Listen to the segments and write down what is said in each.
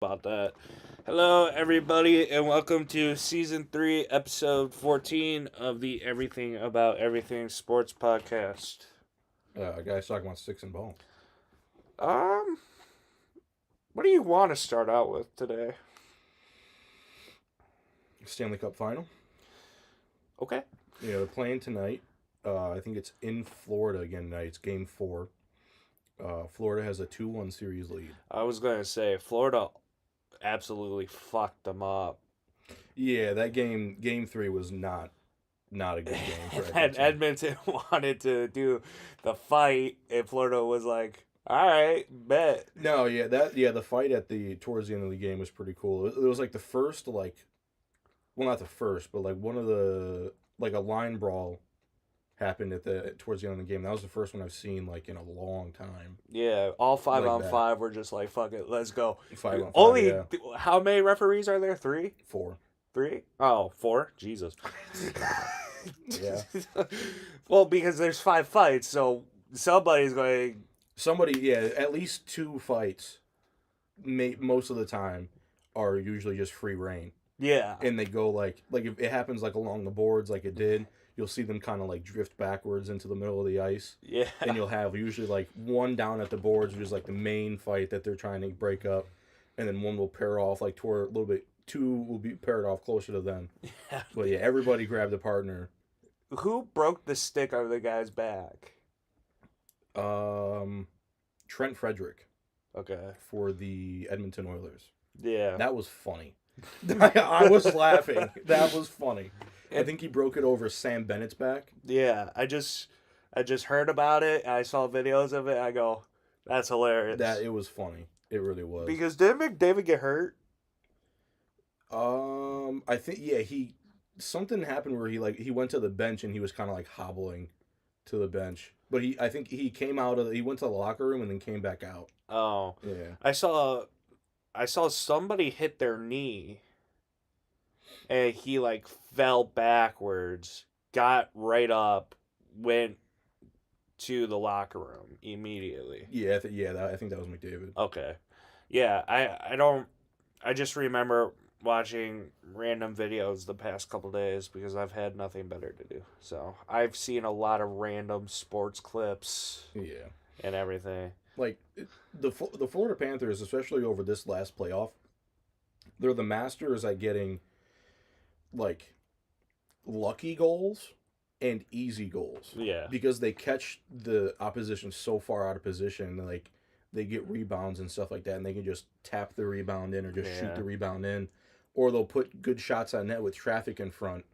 about that. Hello, everybody, and welcome to season 3, episode 14 of the Everything About Everything Sports Podcast. Guys talking about sticks and ball. Um, what do you want to start out with today? Stanley Cup final. Okay. Yeah, they're playing tonight. I think it's in Florida again tonight. It's game 4. Florida has a 2-1 series lead. I was going to say, Florida absolutely fucked them up. Yeah, that game 3 was not a good game for And Edmonton. Edmonton wanted to do the fight, and Florida was like, all right, bet. No, the fight towards the end of the game was pretty cool. It was like the first not the first, but like one of the a line brawl happened towards the end of the game. That was the first one I've seen like in a long time. Yeah, all five Like on that. five were just like, fuck it, let's go. 5 on 5. Only, Yeah. how many referees are there? 3? 4. 3? Oh, 4? Jesus. Yeah. Well, because there's 5 fights, so somebody's going. At least 2 fights, most of the time, are usually just free reign, Yeah. and they go like if it happens like along the boards like it did, you'll see them kind of like drift backwards into the middle of the ice, Yeah. and you'll have usually like one down at the boards, which is like the main fight that they're trying to break up, and then one will pair off like toward a little bit. 2 will be paired off closer to them. Yeah. But yeah, everybody grabbed a partner. Who broke the stick out of the guy's back? Trent Frederick Okay. for the Edmonton Oilers. Yeah. That was funny. I was laughing. That was funny. I think he broke it over Sam Bennett's back. Yeah. I just heard about it. I saw videos of it. I go, that's hilarious. It was funny. It really was. Because didn't McDavid get hurt? I think something happened where he went to the bench and he was kind of like hobbling to the bench. But I think he he went to the locker room and then came back out. Oh. Yeah. I saw somebody hit their knee and he like fell backwards, got right up, went to the locker room immediately. Yeah, I think that was McDavid. Okay. Yeah, I just remember watching random videos the past couple days because I've had nothing better to do. So, I've seen a lot of random sports clips Yeah. and everything. Like the Florida Panthers, especially over this last playoff, they're the masters at getting like lucky goals and easy goals. Yeah. Because they catch the opposition so far out of position, like they get rebounds and stuff like that, and they can just tap the rebound in or just shoot the rebound in, or they'll put good shots on net with traffic in front,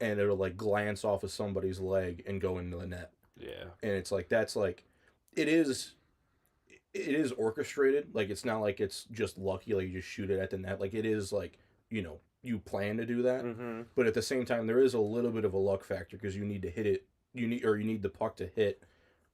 and it'll like glance off of somebody's leg and go into the net. Yeah. And it's like it is orchestrated. Like it's not like it's just lucky, like you just shoot it at the net. Like it is like, you plan to do that. Mm-hmm. But at the same time there is a little bit of a luck factor because you need to hit it. You need the puck to hit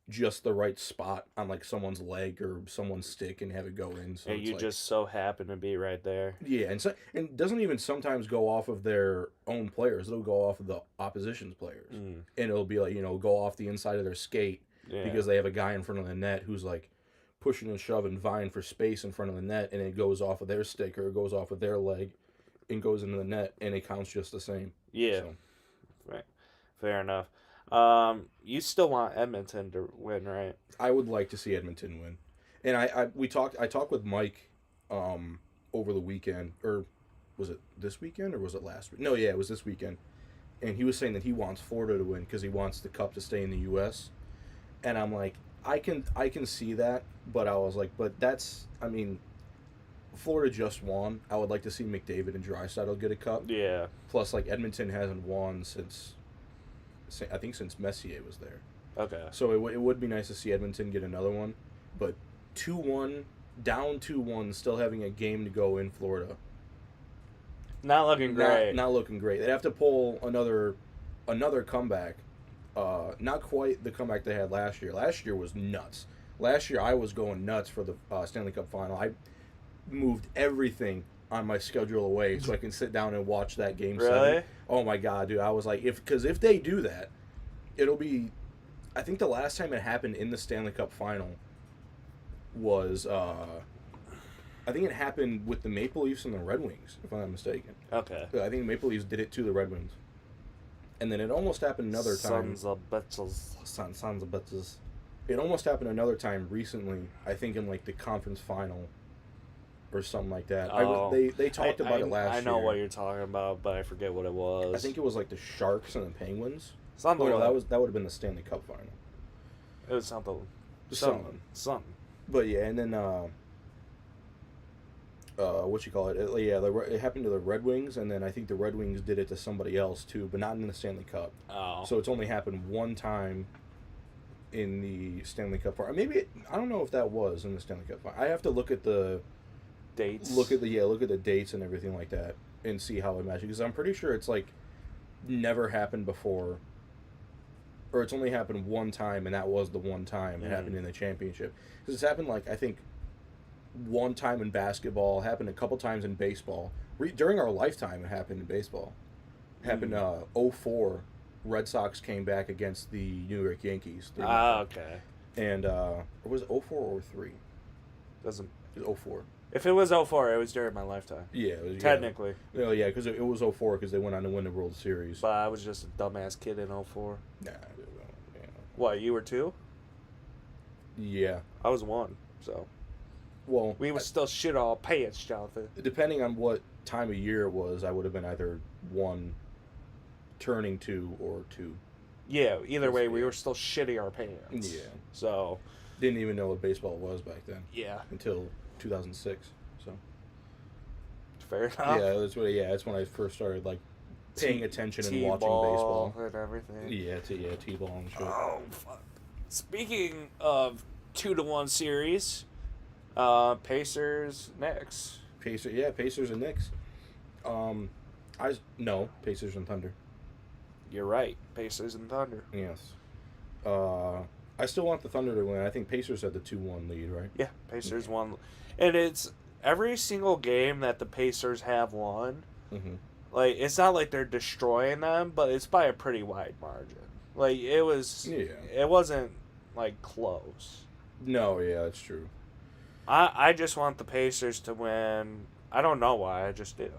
just the right spot on like someone's leg or someone's stick and have it go in. So And you just so happen to be right there. yeah, and it doesn't even sometimes go off of their own players. It'll go off of the opposition's players. Mm. And it'll be like, go off the inside of their skate because they have a guy in front of the net who's like pushing and shoving, vying for space in front of the net, and it goes off of their stick or it goes off of their leg and goes into the net, and it counts just the same. Yeah. So. Right. Fair enough. You still want Edmonton to win, right? I would like to see Edmonton win. And I talked with Mike over the weekend, or was it this weekend or was it last week? No, yeah, it was this weekend. And he was saying that he wants Florida to win because he wants the cup to stay in the U.S. And I'm like, I can see that, but I was like, Florida just won. I would like to see McDavid and Draisaitl get a cup. Yeah. Plus, like Edmonton hasn't won since Messier was there. Okay. So it would be nice to see Edmonton get another one, but 2-1, down 2-1, still having a game to go in Florida. Not looking great. Not looking great. They'd have to pull another comeback. Not quite the comeback they had last year. Last year was nuts. Last year I was going nuts for the Stanley Cup final. I moved everything on my schedule away so I can sit down and watch that game. Really? 7. Oh my god, dude! I was like, if they do that, it'll be. I think the last time it happened in the Stanley Cup final was I think it happened with the Maple Leafs and the Red Wings, if I'm not mistaken. Okay. I think the Maple Leafs did it to the Red Wings. And then it almost happened another time. Sons of bitches. Sons of bitches. It almost happened another time recently, I think in like the conference final or something like that. Oh. They talked about it last year. I know what you're talking about, but I forget what it was. I think it was like the Sharks and the Penguins. Something. Oh, no, that would have been the Stanley Cup final. It was something. Something. But yeah, and then what you call it? It happened to the Red Wings, and then I think the Red Wings did it to somebody else too, but not in the Stanley Cup. Oh. So it's only happened one time in the Stanley Cup final. I don't know if that was in the Stanley Cup final. I have to look at the dates. Look at the dates and everything like that, and see how it matches. Because I'm pretty sure it's like never happened before. Or it's only happened one time, and that was the one time it happened in the championship. Because it's happened, like, I think, one time in basketball, happened a couple times in baseball. During our lifetime, it happened in baseball. It happened 04. Red Sox came back against the New York Yankees. Okay. And, was it 04 or 03? Doesn't... It was 04. If it was 04, it was during my lifetime. Yeah. It was, technically. Oh, yeah, because it was 04 because they went on to win the World Series. But I was just a dumbass kid in 04. Nah. What, you were 2? Yeah. I was 1, so... Well... We were still shit all pants, Jonathan. Depending on what time of year it was, I would have been either 1 turning 2 or 2. Yeah, either way, we were still shitting our pants. Yeah. So... Didn't even know what baseball was back then. Yeah. Until 2006, so... Fair enough. Yeah, that's when I first started, like, paying attention and watching baseball. And everything. Yeah, T-ball and shit. Oh, fuck. Speaking of 2-1 series, Pacers, Knicks. Pacers and Knicks. Pacers and Thunder. You're right. Pacers and Thunder. Yes. I still want the Thunder to win. I think Pacers had the 2-1 lead, right? Yeah, Pacers won. And it's every single game that the Pacers have won. Mm-hmm. Like, it's not like they're destroying them, but it's by a pretty wide margin. Like, it was... Yeah. It wasn't, like, close. No, yeah, that's true. I just want the Pacers to win. I don't know why. I just do.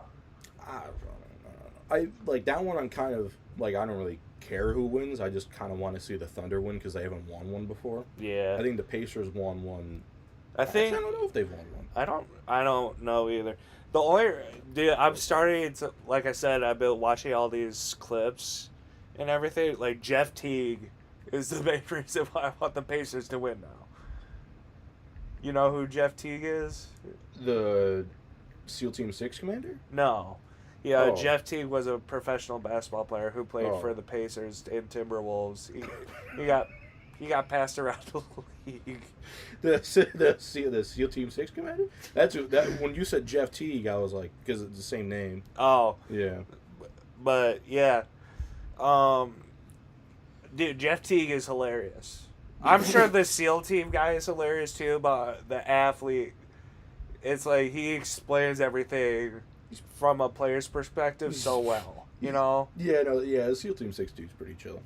I don't know. Like, that one I'm kind of... Like, I don't really care who wins. I just kind of want to see the Thunder win because they haven't won one before. Yeah. I think the Pacers won one. I don't know if they've won one. I don't know either. The only... I'm starting to... Like I said, I've been watching all these clips and everything. Like, Jeff Teague is the main reason why I want the Pacers to win now. You know who Jeff Teague is? The SEAL Team 6 commander? No. Yeah, Oh. Jeff Teague was a professional basketball player who played for the Pacers and Timberwolves. He got passed around the league. The SEAL Team 6 commander? That when you said Jeff Teague, I was like, because it's the same name. Oh. Yeah. But, yeah. Dude, Jeff Teague is hilarious. I'm sure the SEAL Team guy is hilarious too, but the athlete, it's like he explains everything from a player's perspective so well, you know? Yeah, the SEAL Team 6 dude's pretty chill.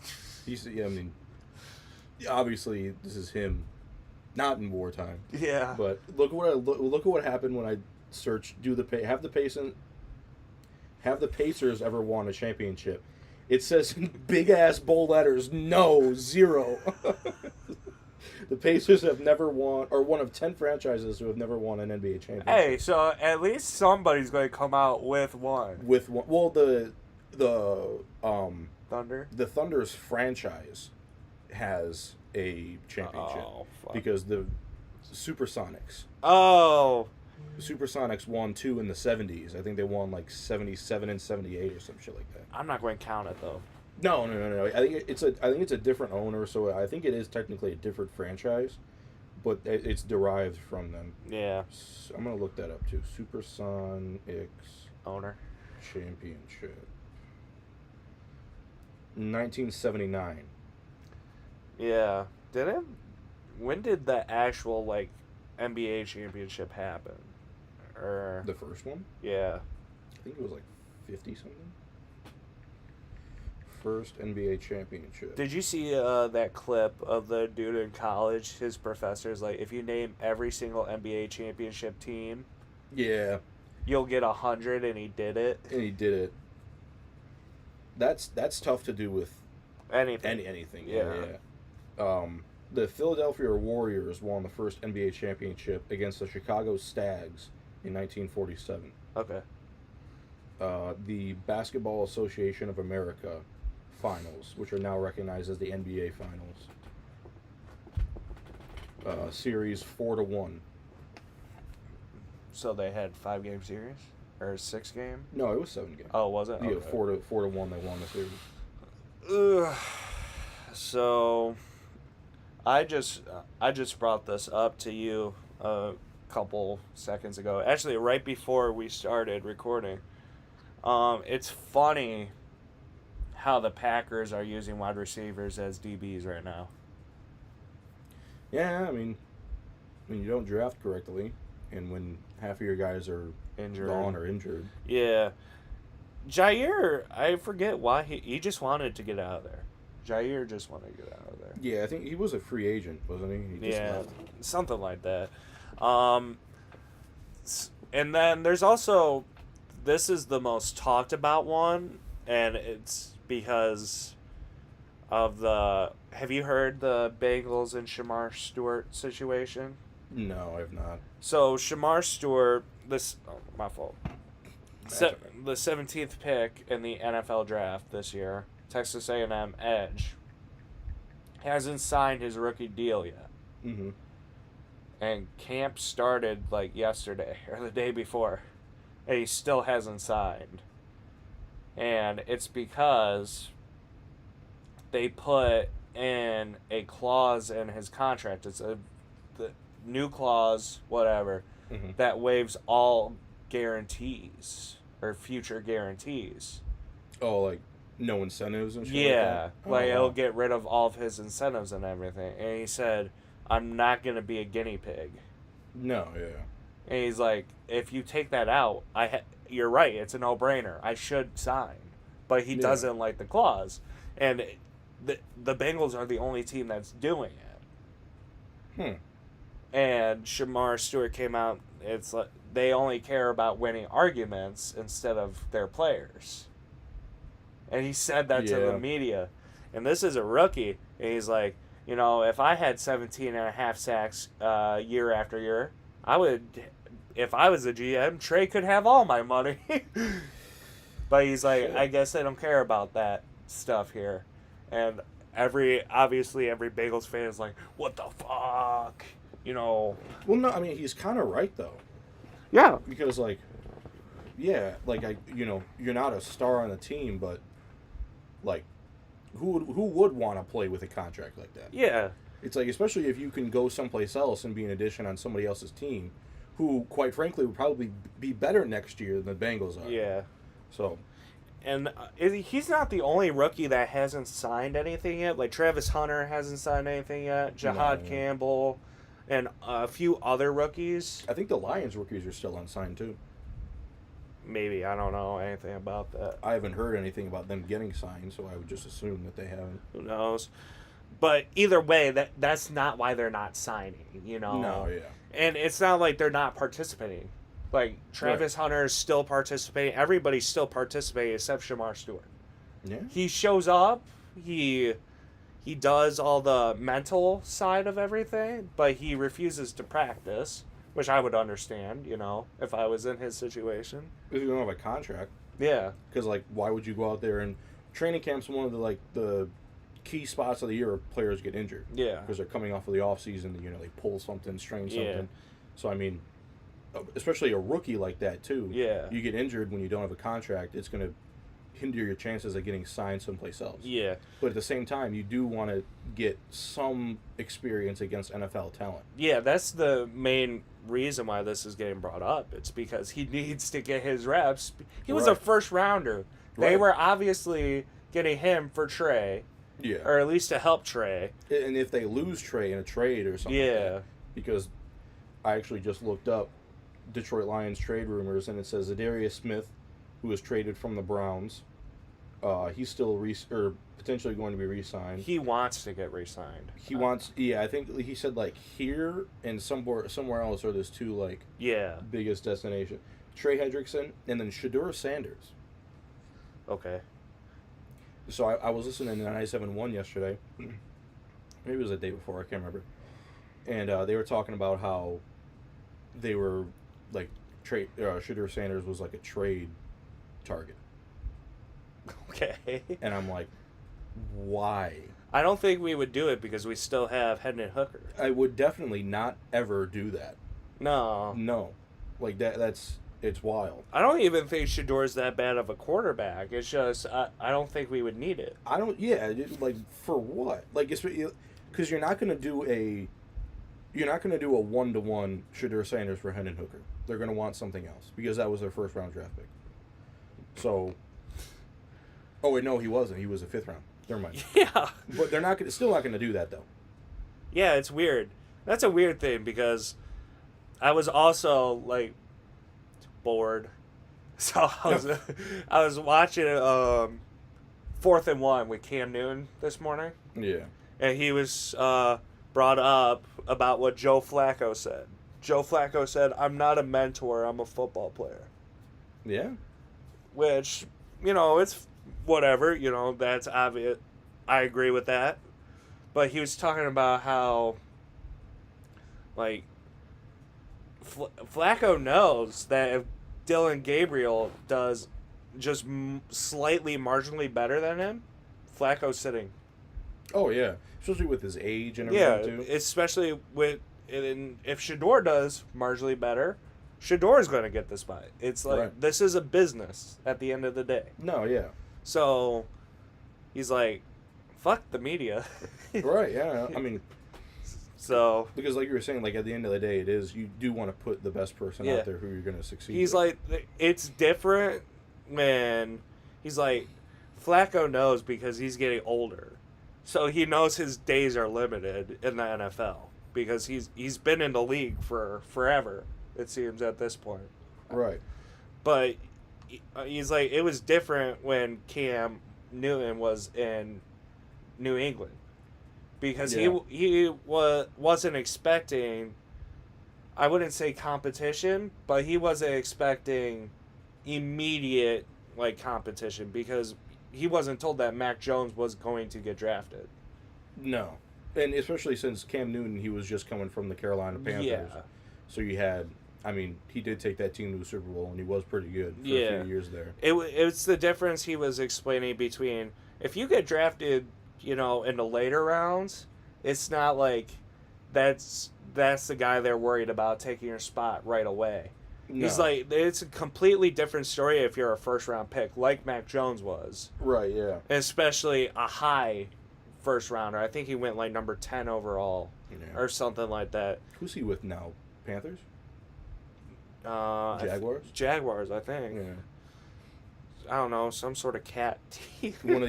Obviously this is him, not in wartime. Yeah. But look at what happened when I searched. Have the Pacers ever won a championship? It says in big ass bold letters, no, 0. The Pacers have never won, or one of 10 franchises who have never won an NBA championship. Hey, so at least somebody's going to come out with one. Well, the Thunder? The Thunder's franchise has a championship because the Supersonics. Oh. The Supersonics won 2 in the 70s. I think they won like 77 and 78 or some shit like that. I'm not going to count it though. No. I think it's a different owner, so I think it is technically a different franchise, but it's derived from them. Yeah. So I'm gonna look that up too. Supersonics owner championship. 1979. Yeah. When did the actual like NBA championship happen? Or The first one? Yeah. I think it was like 50 something. First NBA championship. Did you see that clip of the dude in college? His professor's like, if you name every single NBA championship team, Yeah, You'll get 100, and he did it. and he did it. That's tough to do with Anything. anything. Yeah. The Philadelphia Warriors won the first NBA championship against the Chicago Stags in 1947. Okay. The Basketball Association of America finals, which are now recognized as the NBA finals. Series 4-1. So they had 5-game series or 6-game? No, it was 7 games. Oh, was it? Yeah, Okay. 4-1. They won the series. Ugh. So I just brought this up to you a couple seconds ago. Actually, right before we started recording. It's funny how the Packers are using wide receivers as DBs right now. Yeah, I mean, when you don't draft correctly, and when half of your guys are Injured. gone or injured. Yeah. Jair, I forget why he just wanted to get out of there. Jair just wanted to get out of there. Yeah, I think he was a free agent, wasn't he? He just left. Something like that. And then there's also, this is the most talked about one, and it's because of the, have you heard the Bengals and Shamar Stewart situation? No, I have not. So Shamar Stewart, my fault. That's okay. The 17th pick in the NFL draft this year, Texas A&M edge, hasn't signed his rookie deal yet. Mm-hmm. And camp started like yesterday or the day before, and he still hasn't signed. And it's because they put in a clause in his contract. It's the new clause, whatever, Mm-hmm. that waives all guarantees or future guarantees. Oh, like no incentives and shit. Yeah, like that? it'll get rid of all of his incentives and everything. And he said, "I'm not gonna be a guinea pig." No, yeah. And he's like, "If you take that out, you're right. It's a no-brainer. I should sign." But he Yeah. doesn't like the clause, and the Bengals are the only team that's doing it. And Shamar Stewart came out. It's like they only care about winning arguments instead of their players. And he said that to the media. And this is a rookie. And he's like, if I had 17 and a half sacks year after year, I would, if I was a GM, Trey could have all my money. But he's like, I guess they don't care about that stuff here. And obviously every Bengals fan is like, what the fuck? Well, no, I mean, he's kind of right, though. Yeah. Because, you're not a star on the team, but, who would want to play with a contract like that? Yeah. It's like, especially if you can go someplace else and be an addition on somebody else's team, who, quite frankly, would probably be better next year than the Bengals are. Yeah. So. And he's not the only rookie that hasn't signed anything yet. Like, Travis Hunter hasn't signed anything yet. Jahad Campbell. And a few other rookies. I think the Lions rookies are still unsigned, too. Maybe. I don't know anything about that. I haven't heard anything about them getting signed, so I would just assume that they haven't. Who knows? But either way, that's not why they're not signing, No, yeah. And it's not like they're not participating. Like, Travis Hunter is still participating. Everybody's still participating except Shamar Stewart. Yeah. He shows up. He does all the mental side of everything, but he refuses to practice, which I would understand, if I was in his situation. If you don't have a contract. Yeah. Because, why would you go out there and training camp's one of the key spots of the year where players get injured. Yeah. Because they're coming off of the off season, they pull something, strain something. Yeah. So, I mean, especially a rookie like that, too. Yeah. You get injured when you don't have a contract, it's going to hinder your chances of getting signed someplace else. Yeah. But at the same time, you do want to get some experience against NFL talent. Yeah, that's the main reason why this is getting brought up. It's because he needs to get his reps. He was a first rounder. They were obviously getting him for Trey. Yeah. Or at least to help Trey. And if they lose Trey in a trade or something like that, because I actually just looked up Detroit Lions trade rumors, and it says Zadarius Smith, who was traded from the Browns, He's still or potentially going to be re-signed. He wants to get re-signed. He wants, yeah. I think he said like here and somewhere else are those two like Yeah. biggest destination. Trey Hendrickson and then Shedeur Sanders. Okay. So I was listening to 97.1 yesterday. Maybe it was the day before. I can't remember. And they were talking about how they were like Shedeur Sanders was like a trade target. Okay. And I'm like, why? I don't think we would do it because we still have Hendon Hooker. I would definitely not ever do that. No. No. Like it's wild. I don't even think Shador's that bad of a quarterback. It's just, I don't think we would need it. Like for what? Like, because you're not going to do a 1-to-1 Shedeur Sanders for Hendon Hooker. They're going to want something else because that was their first round draft pick. So, oh wait, no, he wasn't. He was a 5th round. Never mind. Yeah. But they're still not going to do that though. Yeah, it's weird. That's a weird thing I was also like bored, so I was watching 4th and 1 with Cam Newton this morning. Yeah. And he was brought up about what Joe Flacco said. Joe Flacco said, "I'm not a mentor. I'm a football player." Yeah. Which, it's whatever. That's obvious. I agree with that. But he was talking about how, like, Flacco knows that if Dylan Gabriel does just slightly marginally better than him, Flacco's sitting. Oh, yeah. Especially with his age and everything, too. Especially if Shedeur does marginally better, Shedeur is going to get the spot. It's like, right. This is a business at the end of the day. No, yeah. So, he's like, fuck the media. Right, yeah. I mean... So... Because like you were saying, like at the end of the day, you do want to put the best person out there who you're going to succeed He's with. like, it's different, man. He's like, Flacco knows because he's getting older. So he knows his days are limited in the NFL. Because he's been in the league for forever, it seems, at this point. Right. But he's like, it was different when Cam Newton was in New England. Because he wasn't expecting, I wouldn't say competition, but he wasn't expecting immediate competition because he wasn't told that Mac Jones was going to get drafted. No. And especially since Cam Newton, he was just coming from the Carolina Panthers. Yeah. So you had, he did take that team to the Super Bowl, and he was pretty good for a few years there. It's the difference he was explaining between, if you get drafted, in the later rounds, it's not like that's the guy they're worried about taking your spot right away. No. He's like, it's a completely different story if you're a first-round pick, like Mac Jones was. Right, yeah. Especially a high first-rounder. I think he went number 10 overall or something like that. Who's he with now? Panthers? Jaguars? Jaguars, I think. Yeah. I don't know, some sort of cat team. one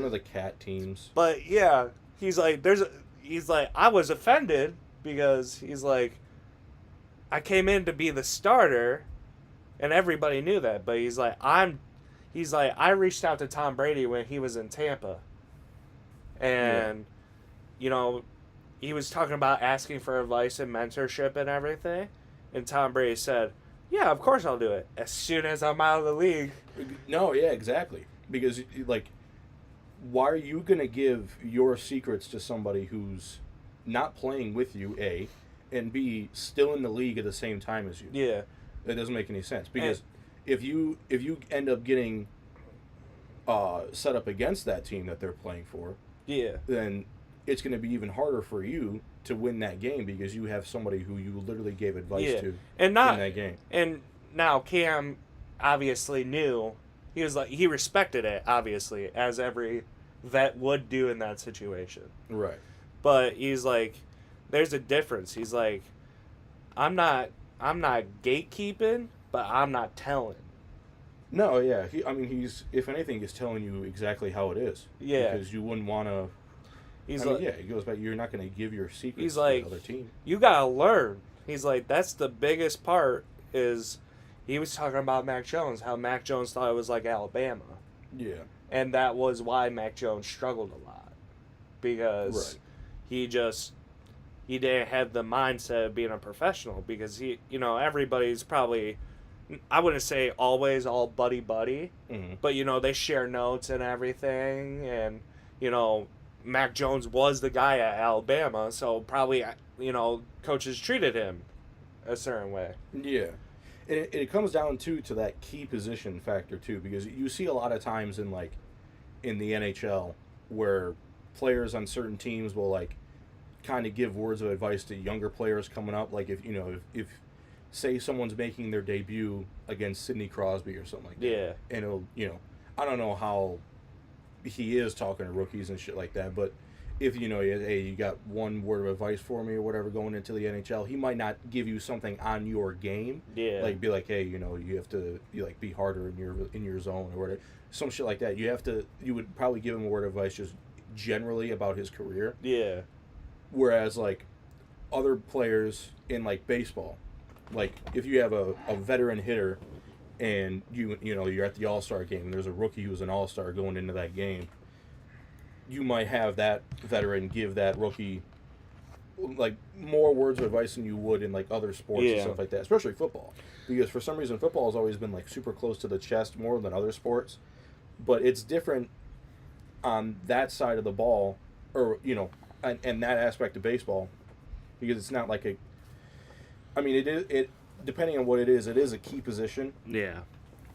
of the cat teams. But yeah, he's like, I was offended because he's like, I came in to be the starter, and everybody knew that. But he's like, I reached out to Tom Brady when he was in Tampa, and he was talking about asking for advice and mentorship and everything, and Tom Brady said, "Yeah, of course I'll do it as soon as I'm out of the league." No, yeah, exactly. Because, why are you going to give your secrets to somebody who's not playing with you, A, and B, still in the league at the same time as you? Yeah. That doesn't make any sense. Because if you end up getting set up against that team that they're playing for, then it's going to be even harder for you to win that game because you have somebody who you literally gave advice to in that game. And now Cam obviously knew. He respected it, obviously, as every vet would do in that situation. Right. But he's like, there's a difference. He's like, I'm not gatekeeping, but I'm not telling. No, yeah. He's, if anything, he's telling you exactly how it is. Yeah. Because you wouldn't want to... he goes back, you're not going to give your secrets to the other team. You got to learn. He's like, that's the biggest part is... He was talking about Mac Jones, how Mac Jones thought it was like Alabama. Yeah. And that was why Mac Jones struggled a lot. Because Right. he didn't have the mindset of being a professional, because everybody's probably, I wouldn't say always all buddy buddy, Mm-hmm. but they share notes and everything, and Mac Jones was the guy at Alabama, so probably coaches treated him a certain way. Yeah. And it comes down to that key position factor too, because you see a lot of times in the NHL where players on certain teams will kind of give words of advice to younger players coming up. Like if say someone's making their debut against Sidney Crosby or something like that. Yeah. And it'll I don't know how he is talking to rookies and shit like that, but if hey, you got one word of advice for me or whatever going into the NHL, he might not give you something on your game. Yeah. Like be like, hey, you have to be harder in your zone or whatever. Some shit like that. You would probably give him a word of advice just generally about his career. Yeah. Whereas other players in baseball, if you have a veteran hitter and you're at the All-Star game and there's a rookie who's an All-Star going into that game, you might have that veteran give that rookie more words of advice than you would in other sports and stuff like that, especially football, because for some reason football has always been super close to the chest more than other sports, but it's different on that side of the ball, or and that aspect of baseball, because it's not it depending on what it is a key position. Yeah.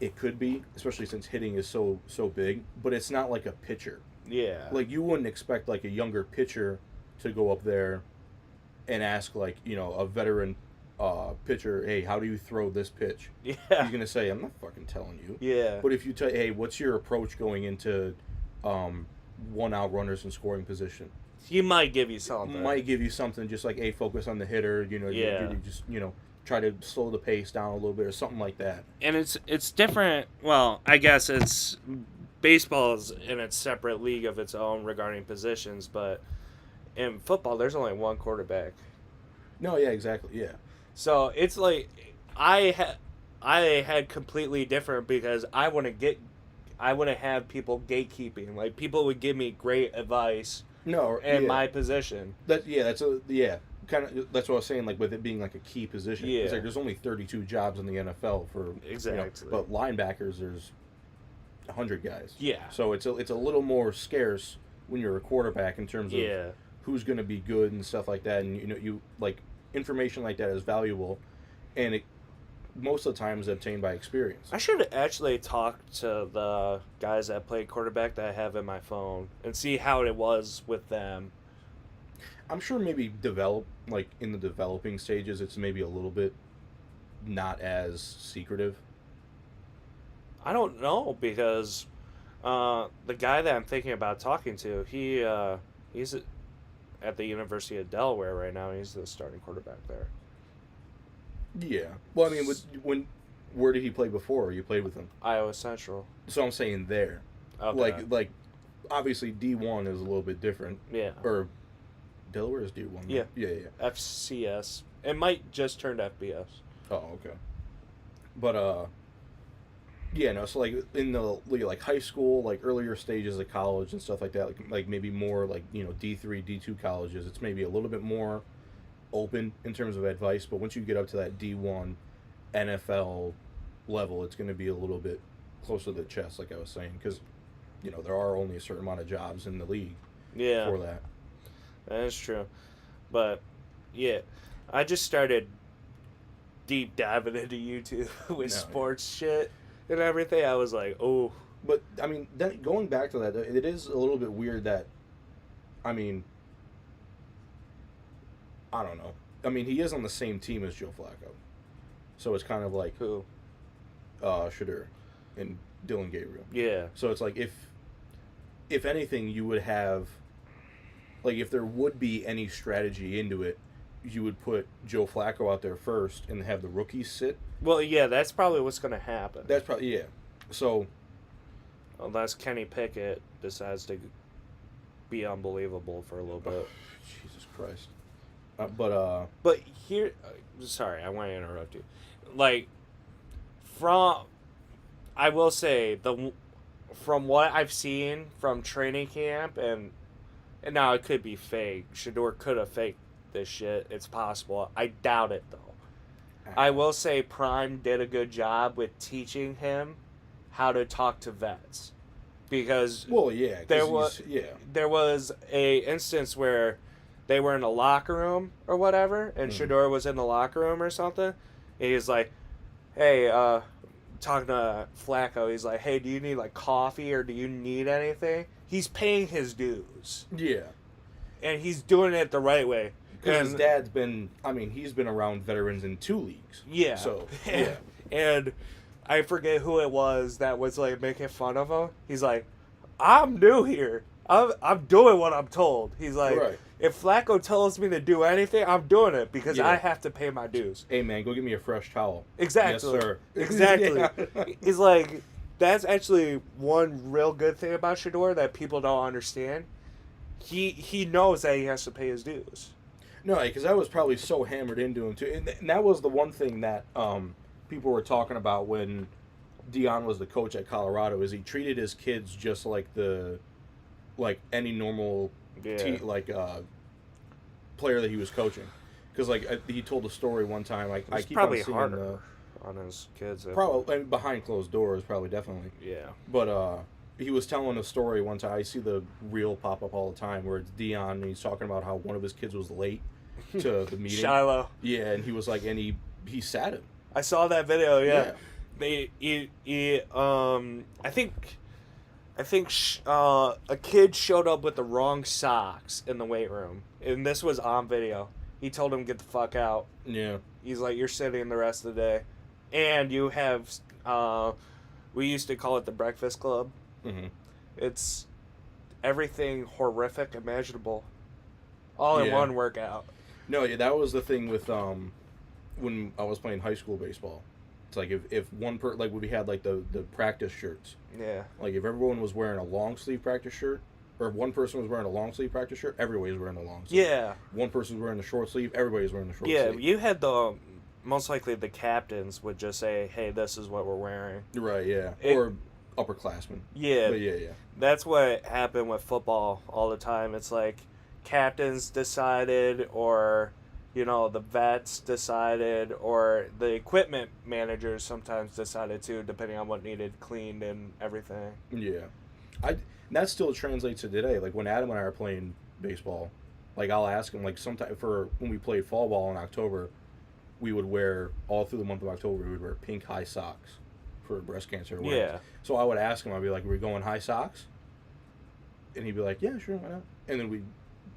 It could be, especially since hitting is so big, but it's not like a pitcher. Yeah. You wouldn't expect a younger pitcher to go up there and ask a veteran pitcher, hey, how do you throw this pitch? Yeah. He's gonna say, I'm not fucking telling you. Yeah. But if you tell, hey, what's your approach going into 1 out runners in scoring position? He might give you something. Might give you something, just hey, focus on the hitter. Yeah. You just try to slow the pace down a little bit or something like that. And it's different. Well, I guess it's baseball is in its separate league of its own regarding positions, but in football there's only one quarterback. No, yeah, exactly, yeah. So it's I had completely different, because I wouldn't have people gatekeeping. People would give me great advice. No, in my position. That's kind of that's what I was saying. With it being a key position, it's there's only 32 jobs in the NFL for exactly. But linebackers, there's 100 guys. Yeah. So it's a little more scarce when you're a quarterback in terms of who's going to be good and stuff like that, and you information like that is valuable, and it most of the time is obtained by experience. I should actually talk to the guys that play quarterback that I have in my phone and see how it was with them. I'm sure maybe in the developing stages, it's maybe a little bit not as secretive. I don't know, because the guy that I'm thinking about talking to, he's at the University of Delaware right now. He's the starting quarterback there. Yeah. Well, I mean, where did he play before? You played with him? Iowa Central. So I'm saying there. Okay. Obviously D1 is a little bit different. Yeah. Or Delaware is D1. Yeah. Yeah. FCS. It might just turned FBS. Oh, okay. But yeah, no. So in the high school, earlier stages of college and stuff like that, maybe more D3, D2 colleges, it's maybe a little bit more open in terms of advice. But once you get up to that D1 NFL level, it's going to be a little bit closer to the chest, like I was saying, because there are only a certain amount of jobs in the league. Yeah. For that. That is true. But yeah, I just started deep diving into YouTube with sports shit and everything. I was like, oh. But I mean, then going back to that, it is a little bit weird that, I mean, I don't know. I mean, he is on the same team as Joe Flacco, so it's kind of like who, Shadur and Dylan Gabriel. Yeah. So it's if anything, you would have, if there would be any strategy into it, you would put Joe Flacco out there first and have the rookies sit. Well, yeah, that's probably what's going to happen. That's probably, yeah. So, unless Kenny Pickett decides to be unbelievable for a little bit. Jesus Christ. But here, sorry, I want to interrupt you. I will say from what I've seen from training camp, and now it could be fake. Shador could have faked this shit. It's possible. I doubt it though. I will say Prime did a good job with teaching him how to talk to vets, because Well, yeah, there was a instance where they were in a locker room or whatever, and Shador was in the locker room or something. And he's like, "Hey, talking to Flacco, he's like, "Hey, do you need like coffee or do you need anything?" He's paying his dues, yeah. and he's doing it the right way. Because his dad's been, he's been around veterans in 2 leagues. Yeah. So, yeah. And I forget who it was that was like making fun of him. He's like, "I'm new here. I'm doing what I'm told." He's like, Right. "If Flacco tells me to do anything, I'm doing it because Yeah. I have to pay my dues." Hey, man, go get me a fresh towel. Exactly. Yes, sir. Exactly. Yeah. He's like, that's actually one real good thing about Shador that people don't understand. He knows that he has to pay his dues. No, because I was probably so hammered into him, too. And that was the one thing that people were talking about when Deion was the coach at Colorado, is he treated his kids just like any normal player that he was coaching. Because he told a story one time. I keep probably on seeing harder on his kids. probably and behind closed doors, probably definitely. Yeah. But he was telling a story one time. I see the reel pop up all the time where it's Deion and he's talking about how one of his kids was late to the meeting. Shiloh. Yeah, and he was like, and he sat him. I saw that video. Yeah. Yeah. I think a kid showed up with the wrong socks in the weight room, and this was on video. He told him get the fuck out. Yeah. He's like, "You're sitting the rest of the day," and you have. We used to call it the Breakfast Club. Mm-hmm. It's everything horrific imaginable, all in one workout. No, yeah, that was the thing with when I was playing high school baseball. It's like if one like when we had like the practice shirts. Yeah. Like if everyone was wearing a long sleeve practice shirt, or if one person was wearing a long sleeve practice shirt, everybody was wearing a long sleeve. Yeah. One person was wearing the short sleeve, everybody was wearing the short Yeah, sleeve. you had most likely the captains would just say, "Hey, this is what we're wearing." Right, yeah. Or upperclassmen. Yeah. But yeah. That's what happened with football all the time. It's like captains decided, or the vets decided, or the equipment managers sometimes decided too, depending on what needed cleaned and everything. Yeah. That still translates to today. Like when Adam and I are playing baseball, like I'll ask him, like sometime for when we played fall ball in October, we would wear all through the month of October. We would wear pink high socks for breast cancer awareness. Yeah. So I would ask him. I'd be like, "Are we going high socks?" And he'd be like, "Yeah, sure, why not?" And then we'd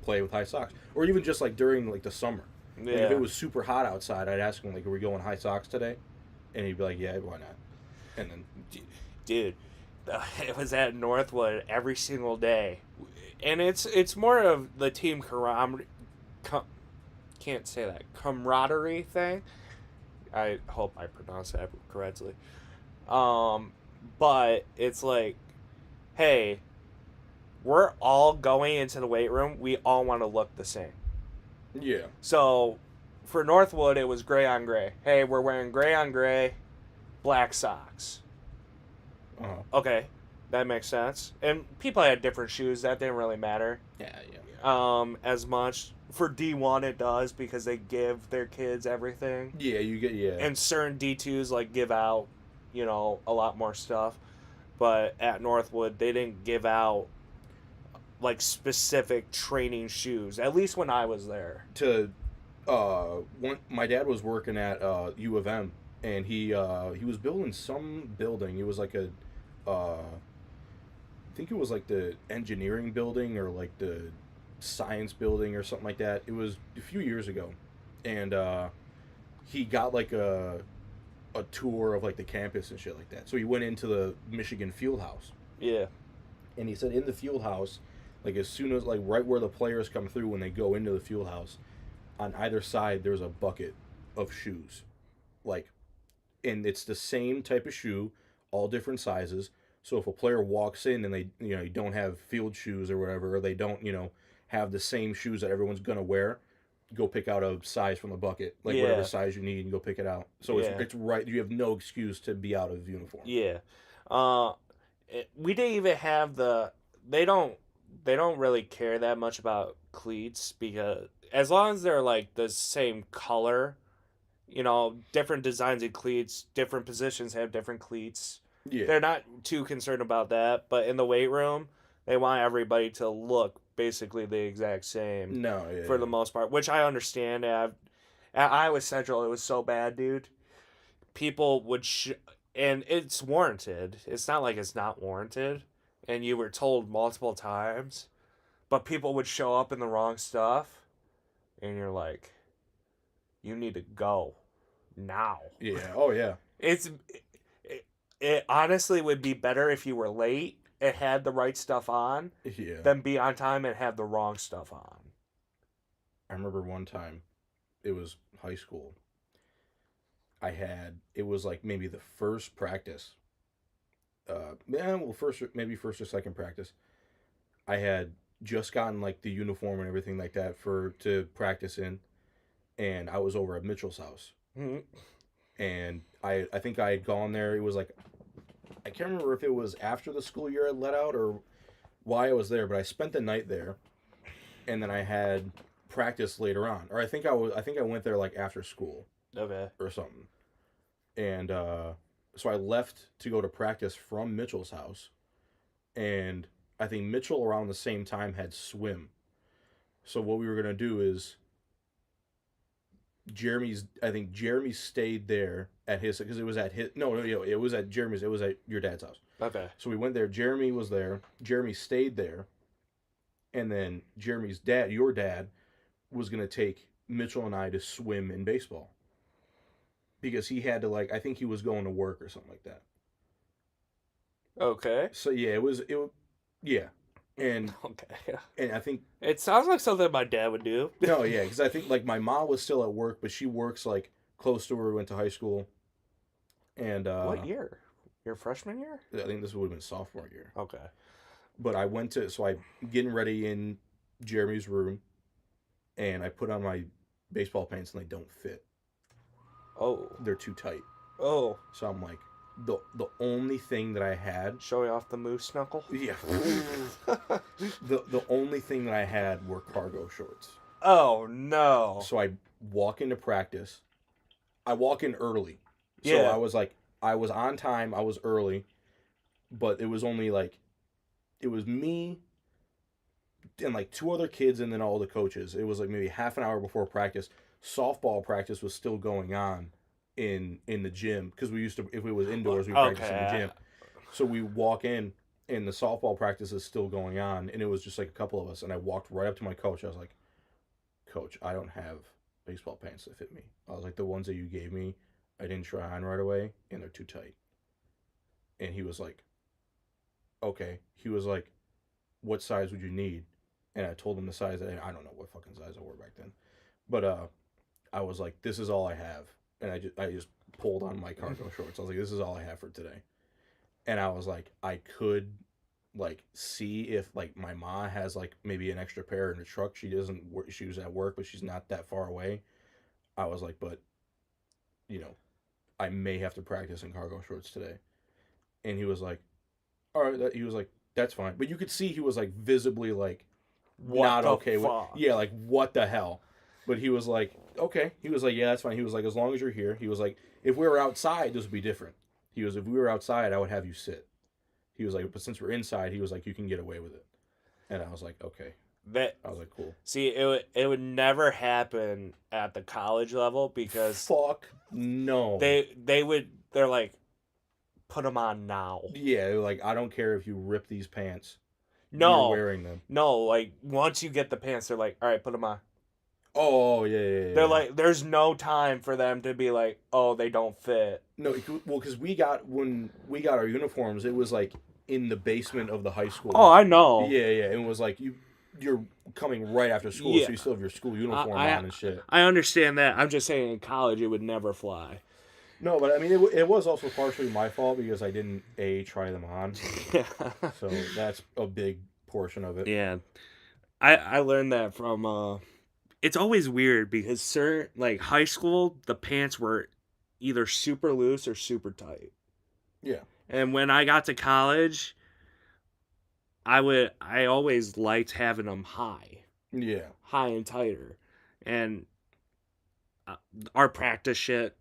play with high socks, or even just like during like the summer. Yeah. Like if it was super hot outside, I'd ask him like, "Are we going high socks today?" And he'd be like, "Yeah, why not?" And then, dude, it was at Northwood every single day, and it's more of the team can't say that camaraderie thing. I hope I pronounced that correctly. But it's like, hey, we're all going into the weight room. We all want to look the same. yeah, So for Northwood, it was gray on gray. Hey, we're wearing gray on gray, black socks. Okay, that makes sense. And people had different shoes. That didn't really matter. yeah. As much. For D1 it does, because they give their kids everything. Yeah, you get And certain D2s like give out, a lot more stuff. But at Northwood, they didn't give out like specific training shoes. At least when I was there. My dad was working at U of M, and he was building some building. It was like I think it was like the engineering building or like the science building or something like that. It was a few years ago, and he got like a tour of like the campus and shit like that. So he went into the Michigan field house. Yeah. And he said in the field house, like as soon as like right where the players come through when they go into the field house, on either side there's a bucket of shoes, like, and it's the same type of shoe, all different sizes. So if a player walks in and they you don't have field shoes or whatever, or they don't have the same shoes that everyone's gonna wear, go pick out a size from the bucket, like whatever size you need, and go pick it out. So it's right. You have no excuse to be out of uniform. Yeah. we didn't even have they don't really care that much about cleats, because as long as they're like the same color, different designs of cleats, different positions have different cleats. Yeah. They're not too concerned about that, but in the weight room, they want everybody to look basically the exact same No, yeah. for the most part, which I understand. At Iowa Central, it was so bad, dude. People would and it's warranted. It's not like it's not warranted, and you were told multiple times, but people would show up in the wrong stuff, and you're like, you need to go now. Yeah. Oh yeah. It honestly would be better if you were late and had the right stuff on Yeah. than be on time and have the wrong stuff on. I remember one time, it was high school. It was like maybe the first practice. First or second practice. I had just gotten like the uniform and everything like that to practice in, and I was over at Mitchell's house. Mm-hmm. And I think I had gone there. It was like, I can't remember if it was after the school year had let out or why I was there, but I spent the night there, and then I had practice later on. Or I think I went there like after school. Okay. Or something. And so I left to go to practice from Mitchell's house, and I think Mitchell around the same time had swim. So what we were gonna do is Jeremy stayed there at his, because it was at his, no, it was at Jeremy's, it was at your dad's house. Okay. So we went there. Jeremy was there. Jeremy stayed there, and then Jeremy's dad, your dad, was gonna take Mitchell and I to swim in baseball, because he had to, I think he was going to work or something like that. Okay. So yeah, yeah, and okay. And I think it sounds like something my dad would do. No, yeah, because I think my mom was still at work, but she works close to where we went to high school. And what year? Your freshman year? I think this would have been sophomore year. Okay. But I getting ready in Jeremy's room, and I put on my baseball pants and they don't fit. Oh. They're too tight. Oh. So I'm like, the only thing that I had, showing off the moose knuckle. Yeah. the only thing that I had were cargo shorts. Oh no. So I walk into practice. I walk in early. So yeah. I was on time, I was early, but it was only it was me and two other kids and then all the coaches. It was maybe half an hour before practice. Softball practice was still going on in the gym, because we used to, if it was indoors, we practiced in the gym. So we walk in and the softball practice is still going on, and it was just a couple of us, and I walked right up to my coach. I was like, Coach, I don't have baseball pants that fit me. I was like, the ones that you gave me, I didn't try on right away, and they're too tight. And he was like, okay. He was like, what size would you need? And I told him the size. I don't know what fucking size I wore back then. But I was like, this is all I have. And I just pulled on my cargo shorts. I was like, this is all I have for today. And I was like, I could see if my ma has maybe an extra pair in the truck. She was at work, but she's not that far away. I was like, but I may have to practice in cargo shorts today. And he was like, all right. He was like, that's fine. But you could see he was visibly not okay with, yeah, what the hell. But he was like, okay. He was like, yeah, that's fine. He was like, as long as you're here. He was like, if we were outside, this would be different. He was, if we were outside, I would have you sit. He was like, but since we're inside, he was like, you can get away with it. And I was like, okay. I was like, cool. See, it would never happen at the college level, because fuck no. They're like, put them on now. Yeah, I don't care if you rip these pants. No, you're wearing them. No, once you get the pants, they're like, all right, put them on. Oh yeah. They're like, there's no time for them to be like, oh, they don't fit. No, well, because when we got our uniforms, it was in the basement of the high school. Oh, I know. Yeah. It was you're coming right after school, so you still have your school uniform on and shit. I understand that. I'm just saying in college it would never fly. No, but I mean, it was also partially my fault, because I didn't try them on. So that's a big portion of it. Yeah, I learned that from. It's always weird, because certain high school, the pants were either super loose or super tight. Yeah. And when I got to college, I always liked having them high Yeah. and tighter. And our practice shit,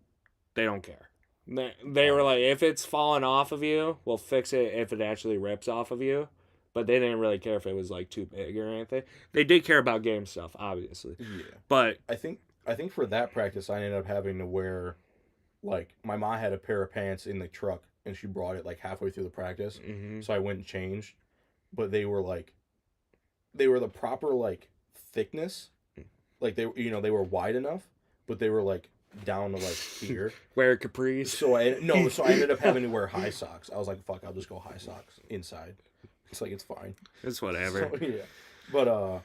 they don't care. They were like, if it's falling off of you, we'll fix it if it actually rips off of you. But they didn't really care if it was like too big or anything. They did care about game stuff, obviously. Yeah. But I think for that practice, I ended up having to wear, like, my mom had a pair of pants in the truck, and she brought it like halfway through the practice, so I went and changed. But they were the proper like thickness, like they were wide enough, but they were like down to like here. wear capris. So I ended up having to wear high socks. I was like, fuck, I'll just go high socks inside. It's like it's fine. It's whatever. So, yeah, but oh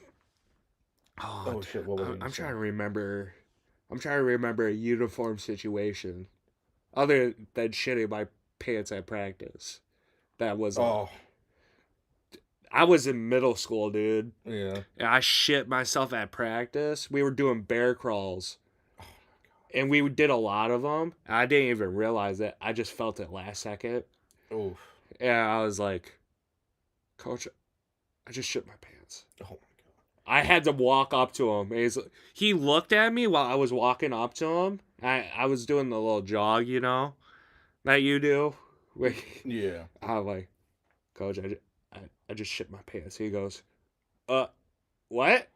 shit, what was it? I'm trying to remember. I'm trying to remember a uniform situation, other than shitting my pants at practice. That was I was in middle school, dude. Yeah. And I shit myself at practice. We were doing bear crawls. Oh my God. And we did a lot of them. I didn't even realize it. I just felt it last second. Oof. And I was like, Coach, I just shit my pants. Oh my God. I had to walk up to him. He looked at me while I was walking up to him. I was doing the little jog, that you do. Yeah. I'm like, Coach, I just shit my pants. He goes, what?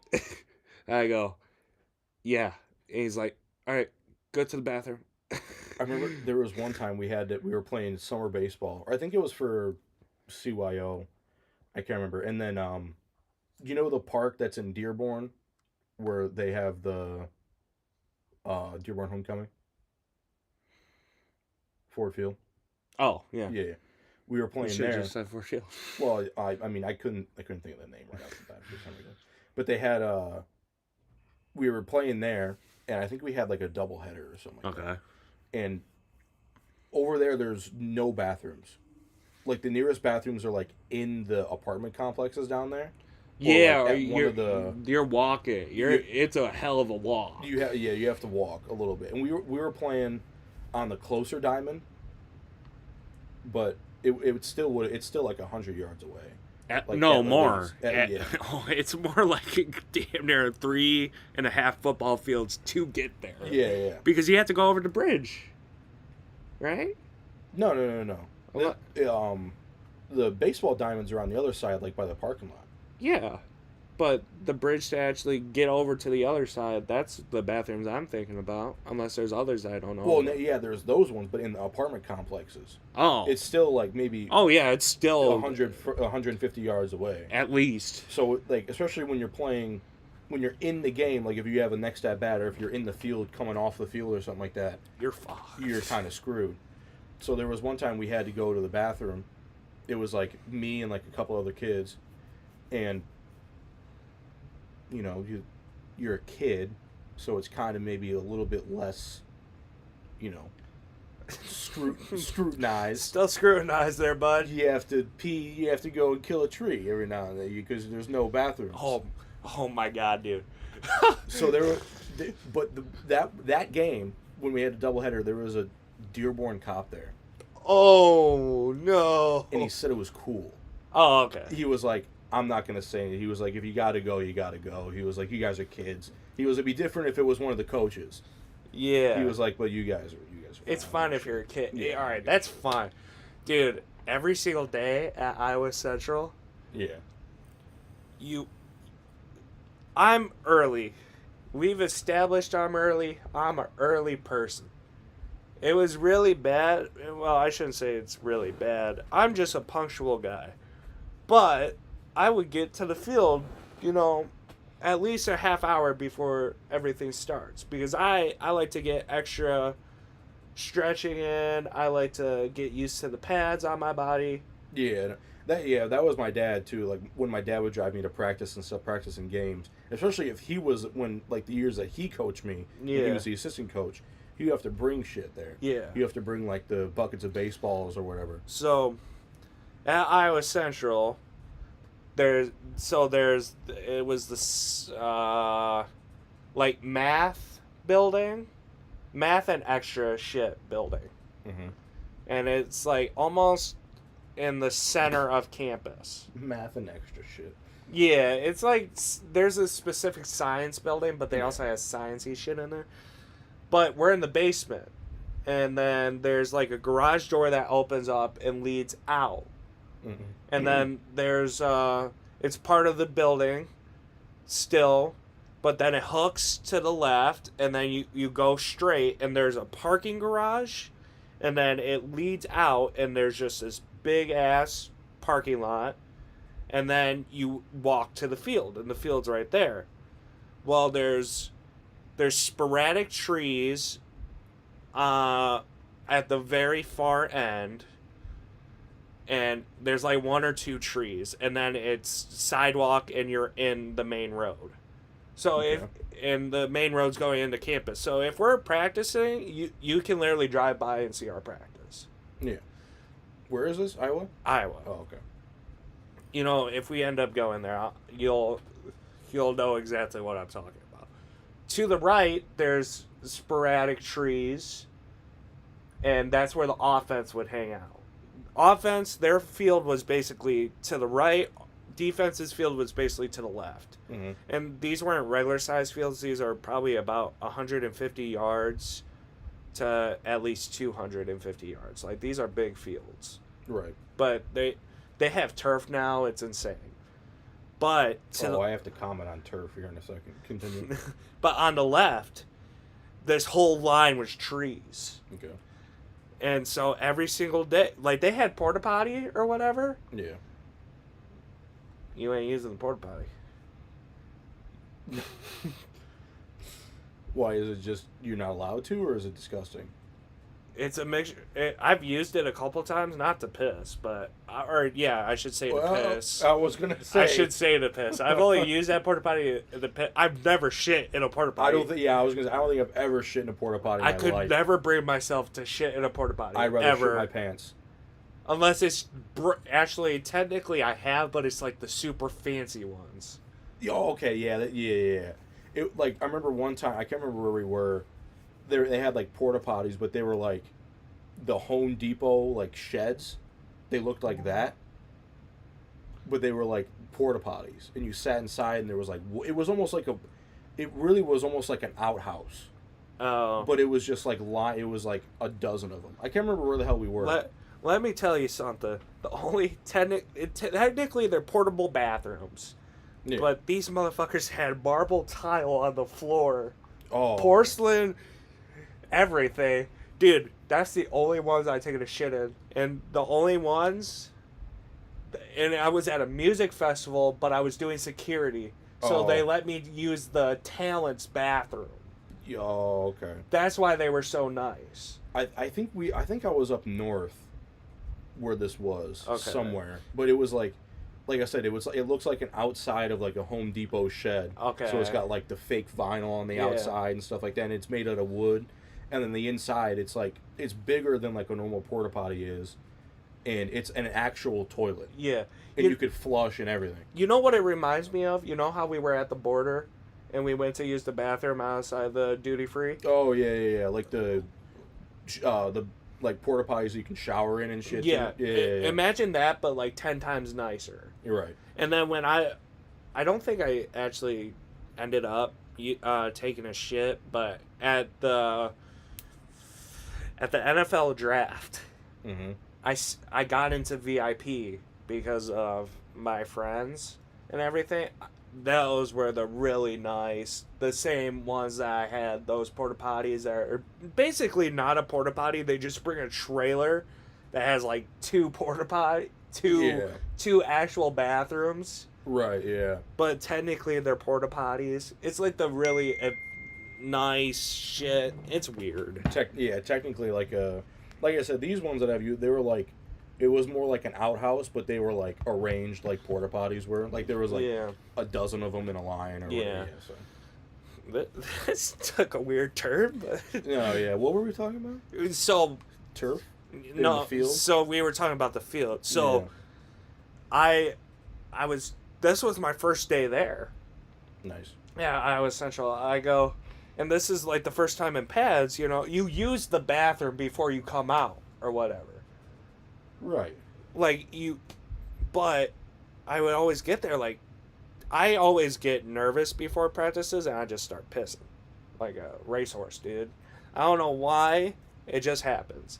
I go, yeah. And he's like, all right, go to the bathroom. I remember there was one time we were playing summer baseball, or I think it was for CYO. I can't remember. And then, the park that's in Dearborn, where they have the Dearborn Homecoming? Ford Field. Oh, yeah. Yeah. We were playing there. Just said Ford Field. Well, I mean, I couldn't think of the name right off the bat for some reason. But they had we were playing there, and I think we had like a doubleheader or something like that. And over there's no bathrooms. Like the nearest bathrooms are like in the apartment complexes down there. Yeah, like you're walking. It's a hell of a walk. You have to walk a little bit. And we were playing on the closer diamond, but it's still like 100 yards away. More. Yeah. It's more like damn near 3.5 football fields to get there. Yeah. Because you have to go over the bridge, right? No. The baseball diamonds are on the other side, like by the parking lot. Yeah, but the bridge to actually get over to the other side, that's the bathrooms I'm thinking about. Unless there's others I don't know. Well, yeah, there's those ones, but in the apartment complexes. Oh. It's still like maybe... Oh, yeah, it's still... 150 yards away. At least. So, like, especially when you're in the game, like if you have a next at bat or if you're in the field coming off the field or something like that... You're fucked. You're kind of screwed. So there was one time we had to go to the bathroom. It was like me and like a couple other kids. And, you're a kid, so it's kind of maybe a little bit less, scrutinized. Still scrutinized there, bud. You have to pee, you have to go and kill a tree every now and then because there's no bathrooms. Oh my God, dude. So that game, when we had a doubleheader, there was a Dearborn cop there. Oh, no. And he said it was cool. Oh, okay. He was like, I'm not going to say anything. He was like, if you got to go, you got to go. He was like, you guys are kids. He was, it'd be different if it was one of the coaches. Yeah. He was like, but you guys are fine. It's fine if you're a kid. Yeah. All right, that's fine. Dude, every single day at Iowa Central. Yeah. I'm early. We've established I'm early. I'm an early person. It was really bad. Well, I shouldn't say it's really bad. I'm just a punctual guy. But I would get to the field, at least a half hour before everything starts. Because I like to get extra stretching in. I like to get used to the pads on my body. Yeah. That was my dad, too. Like, when my dad would drive me to practice and stuff, practicing games. Especially if he was, the years that he coached me, when he was the assistant coach. You have to bring shit there. Yeah. You have to bring, like, the buckets of baseballs or whatever. So, at Iowa Central, it was this, math building. Math and extra shit building. Mm-hmm. And it's, in the center of campus. Math and extra shit. Yeah, it's like there's a specific science building, but they also have sciencey shit in there. But we're in the basement, and then there's like a garage door that opens up and leads out, and then there's it's part of the building, still, but then it hooks to the left, and then you go straight, and there's a parking garage, and then it leads out, and there's just this big ass parking lot. And then you walk to the field, and the field's right there. Well, there's sporadic trees at the very far end, and there's like one or two trees, and then it's sidewalk, and you're in the main road. So and the main road's going into campus. So if we're practicing, you can literally drive by and see our practice. Yeah. Where is this? Iowa? Iowa. Oh, okay. You know, if we end up going there, you'll know exactly what I'm talking about. To the right, there's sporadic trees, and that's where the offense would hang out. Offense, their field was basically to the right. Defense's field was basically to the left. Mm-hmm. And these weren't regular size fields. These are probably about 150 yards to at least 250 yards. Like, these are big fields. Right. But they have turf now. It's insane. But I have to comment on turf here in a second. Continue. But on the left, this whole line was trees. Okay. And so every single day, like, they had porta potty or whatever. Yeah. You ain't using the porta potty. Why is it just you're not allowed to, or is it disgusting? It's a mixture. I've used it a couple times, not to piss, but I should say to piss. I was gonna say I should say to piss. I've only used that porta potty to piss. I've never shit in a porta potty. I don't think. Yeah, I was gonna say I don't think I've ever shit in a porta potty. I could never bring myself to shit in a porta potty. I'd rather shit my pants. Unless it's actually technically I have, but it's like the super fancy ones. Oh, okay, yeah. It like I remember one time I can't remember where we were. They had like porta potties, but they were like the Home Depot like sheds. They looked like that, but they were like porta potties, and you sat inside, and there was like it was almost like it really was almost like an outhouse. Oh. But it was just like it was like a dozen of them. I can't remember where the hell we were. Let me tell you something. The only technically they're portable bathrooms, but these motherfuckers had marble tile on the floor, porcelain, everything. Dude, that's the only ones I taken a shit in, and the only ones. And I was at a music festival, but I was doing security, so they let me use the talent's bathroom. Oh, okay. That's why they were so nice. I think I was up north where this was somewhere, but it was like I said, it looks like an outside of like a Home Depot shed. Okay. So it's got like the fake vinyl on the outside and stuff like that, and it's made out of wood, and then the inside it's bigger than like a normal porta potty is, and it's an actual toilet. Yeah. And you could flush and everything. You know what it reminds me of? You know how we were at the border and we went to use the bathroom outside the duty free? Oh yeah. Like the like porta potties you can shower in and shit. Yeah. Imagine that, but like 10 times nicer. You're right. And then when I don't think I actually ended up taking a shit, but at the NFL draft, I got into VIP because of my friends and everything. Those were the really nice, the same ones that I had, those porta potties that are basically not a porta potty. They just bring a trailer that has like two actual bathrooms. Right, yeah. But technically they're porta potties. It's like the really nice shit. It's weird. Technically like I said, these ones that I've used, they were like, it was more like an outhouse, but they were like arranged like porta potties were. Like there was like a dozen of them in a line or whatever. So. This took a weird turn, but no, yeah. What were we talking about? So turf? No, the field? So we were talking about the field. So I was. This was my first day there. Nice. Yeah, I was Central. I go, and this is like the first time in pads. You know, you use the bathroom before you come out or whatever. Right. like but I would always get there, like, I always get nervous before practices and I just start pissing like a racehorse, dude. I don't know why, it just happens.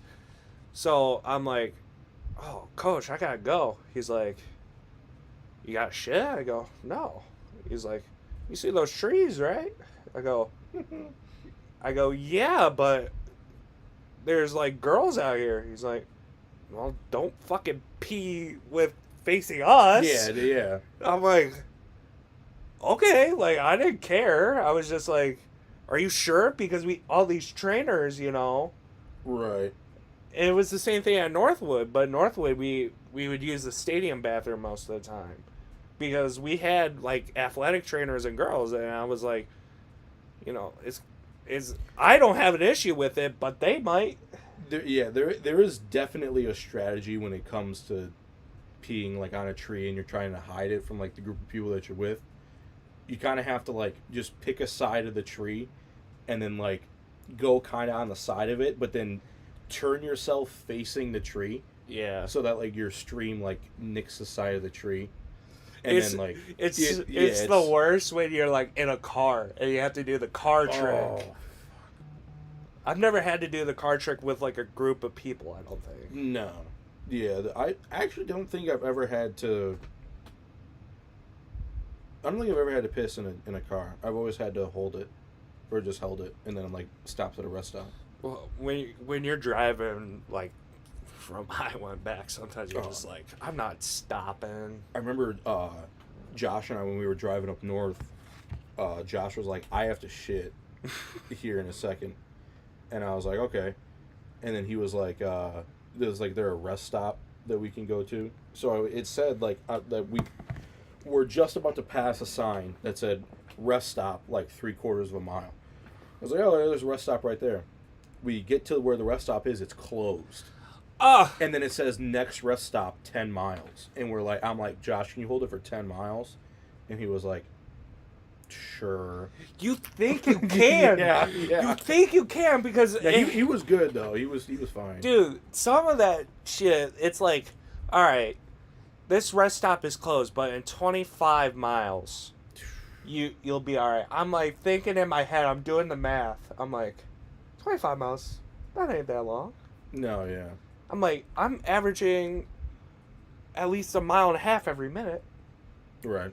So I'm like, oh, coach, I gotta go. He's like, you got shit? I go, no. He's like, you see those trees, right? I go, yeah, but there's like girls out here. He's like, well, don't fucking pee with facing us. Yeah. I'm like, okay, like I didn't care. I was just like, are you sure? Because all these trainers, Right. and it was the same thing at Northwood, but Northwood we would use the stadium bathroom most of the time because we had like athletic trainers and girls, and I was like, it's I don't have an issue with it, but they might. There is definitely a strategy when it comes to peeing like on a tree and you're trying to hide it from like the group of people that you're with. You kind of have to like just pick a side of the tree and then like go kind of on the side of it, but then turn yourself facing the tree Yeah. so that like your stream like nicks the side of the tree. And It's then like it's yeah, it's the worst when you're like in a car and you have to do the car trick. Oh, I've never had to do the car trick with like a group of people, I don't think. no. Yeah, I actually don't think I've ever had to. I don't think I've ever had to piss in a car. I've always had to hold it, or just held it, and then like stopped at a rest stop. Well, when you're driving like from Iowa and back, sometimes you're just like, I'm not stopping. I remember Josh and I when we were driving up north. Josh was like, "I have to shit here in a second," and I was like, "Okay," and then he was like, "There's like there a rest stop that we can go to?" So it said like that we were just about to pass a sign that said rest stop like 3/4 of a mile. I was like, "Oh, there's a rest stop right there." We get to where the rest stop is, it's closed. And then it says next rest stop 10 miles. And I'm like, "Josh, can you hold it for 10 miles?" And he was like, "Sure." You think you can? Yeah. You think you can because Yeah, he was good though. He was fine. dude, some of that shit, it's like, all right, this rest stop is closed, but in 25 miles, you'll be all right. I'm like thinking in my head, I'm doing the math. I'm like, 25 miles, that ain't that long. No, yeah. I'm like, I'm averaging at least a mile and a half every minute. Right.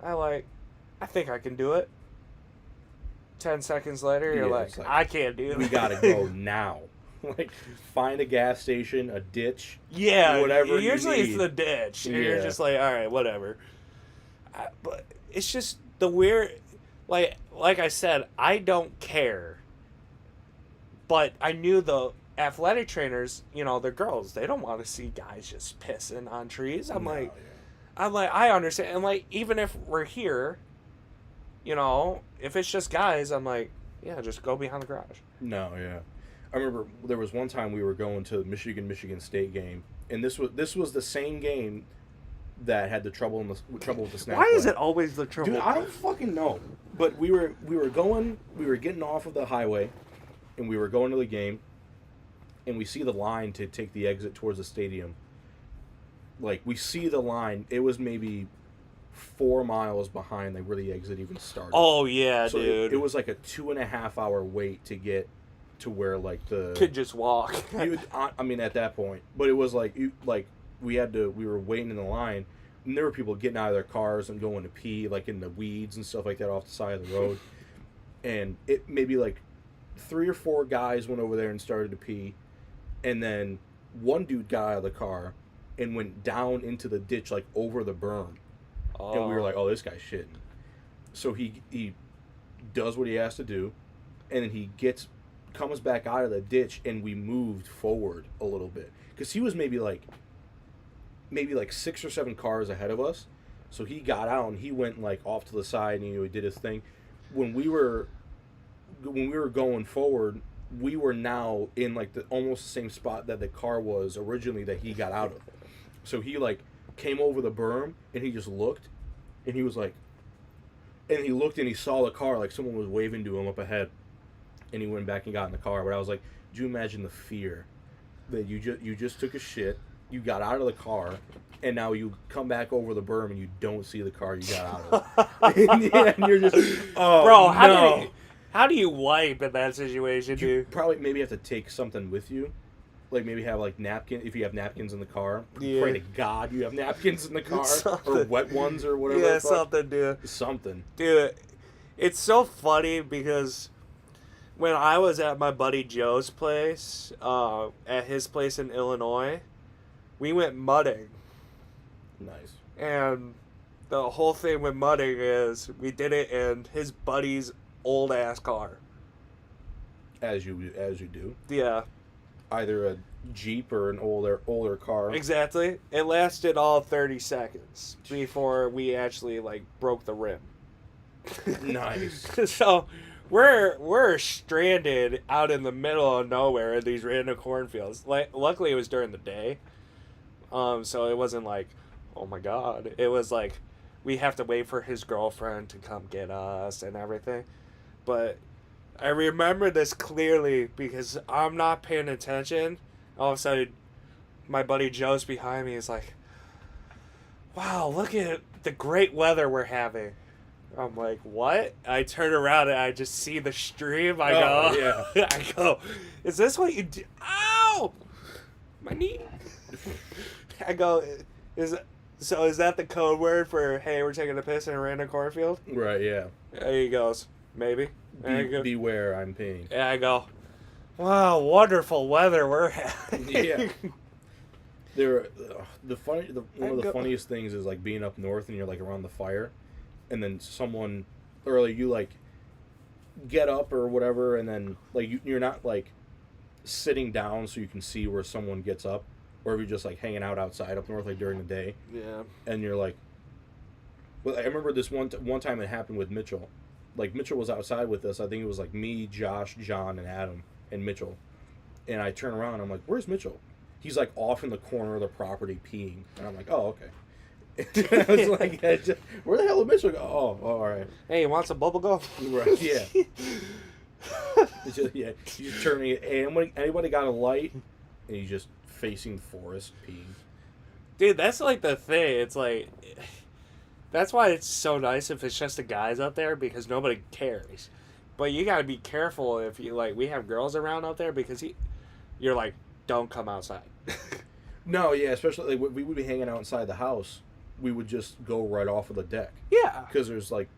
I think I can do it. 10 seconds later, you're Yeah, like, it's like, I can't do it. We gotta go now. Like, find a gas station, a ditch. Yeah, whatever you usually it's need. the ditch, and you're Yeah. just like, all right, whatever. But it's just the weird, like I said, I don't care. But I knew the athletic trainers, they're girls. They don't want to see guys just pissing on trees. I'm like, I understand, and like even if we're here, if it's just guys, I'm like, yeah, just go behind the garage. No, yeah. I remember there was one time we were going to the Michigan State game, and this was the same game that had the trouble with the snap. Why is play. it always the trouble? Dude, I don't fucking know. But we were getting off of the highway, and we were going to the game, and we see the line to take the exit towards the stadium. Like, we see the line. It was maybe 4 miles behind like where the exit even started. Oh yeah, so dude. It was like a 2.5 hour wait to get to where like the could just walk. I mean, at that point, but it was like we were waiting in the line, and there were people getting out of their cars and going to pee like in the weeds and stuff like that off the side of the road, and it maybe like 3 or 4 guys went over there and started to pee, and then one dude got out of the car and went down into the ditch like over the berm, and we were like, "Oh, this guy's shitting." So he does what he has to do, and then he comes back out of the ditch, and we moved forward a little bit because he was maybe like 6 or 7 cars ahead of us. So he got out and he went like off to the side, and he did his thing. When we were going forward, we were now in like the almost the same spot that the car was originally that he got out of. So he like came over the berm, and he just looked, and he was like, and he looked and he saw the car, like someone was waving to him up ahead. And he went back and got in the car. But I was like, do you imagine the fear that you just took a shit, you got out of the car, and now you come back over the berm and you don't see the car you got out of. And you're just, oh, Bro, no. how do you wipe in that situation, You dude? probably maybe have to take something with you. Like maybe have like napkin if you have napkins in the car. Yeah. Pray to God you have napkins in the car or Something. wet ones or whatever. Yeah, the fuck. something, dude. Something. Dude, it's so funny because when I was at my buddy Joe's place, at his place in Illinois, we went mudding. Nice. And the whole thing with mudding is we did it in his buddy's old ass car. As you do. Yeah, Either a Jeep or an older car. exactly. It lasted all 30 seconds before we actually like broke the rim. Nice. So we're stranded out in the middle of nowhere in these random cornfields. Like, luckily it was during the day, so it wasn't like, oh my god. It was like we have to wait for his girlfriend to come get us and everything. But I remember this clearly because I'm not paying attention. All of a sudden, my buddy Joe's behind me. He's like, wow, look at the great weather we're having. I'm like, what? I turn around and I just see the stream. I Oh, go, yeah. I go, is this what you do? Ow! My knee. I go, is that the code word for, hey, we're taking a piss in a random cornfield? Right, yeah. And he goes, maybe. And I go, Beware, I'm peeing. and I go, wow, wonderful weather we're having. Yeah. One of the go- funniest things is like being up north and you're like around the fire, and then someone, or like you like get up or whatever, and then like you're not like sitting down so you can see where someone gets up, or if you're just like hanging out outside up north like during the day, Yeah. and you're like, well, I remember this one time it happened with Mitchell. Like Mitchell was outside with us. I think it was like me, Josh, John, and Adam, and Mitchell. And I turn around. I'm like, "Where's Mitchell?" He's like off in the corner of the property peeing. And I'm like, "Oh, okay." I was like, "Where the hell did Mitchell go?" Oh, all right. Hey, you want some bubble gum? Right. Yeah. It's just, yeah. You're just turning it. Hey, anybody got a light? And he's just facing the forest peeing. Dude, that's like the thing. It's like, that's why it's so nice if it's just the guys out there because nobody cares. But you gotta be careful if you like. We have girls around out there because you're like, don't come outside. No, yeah. Especially like, we would be hanging out inside the house. We would just go right off of the deck. Yeah, Because there's like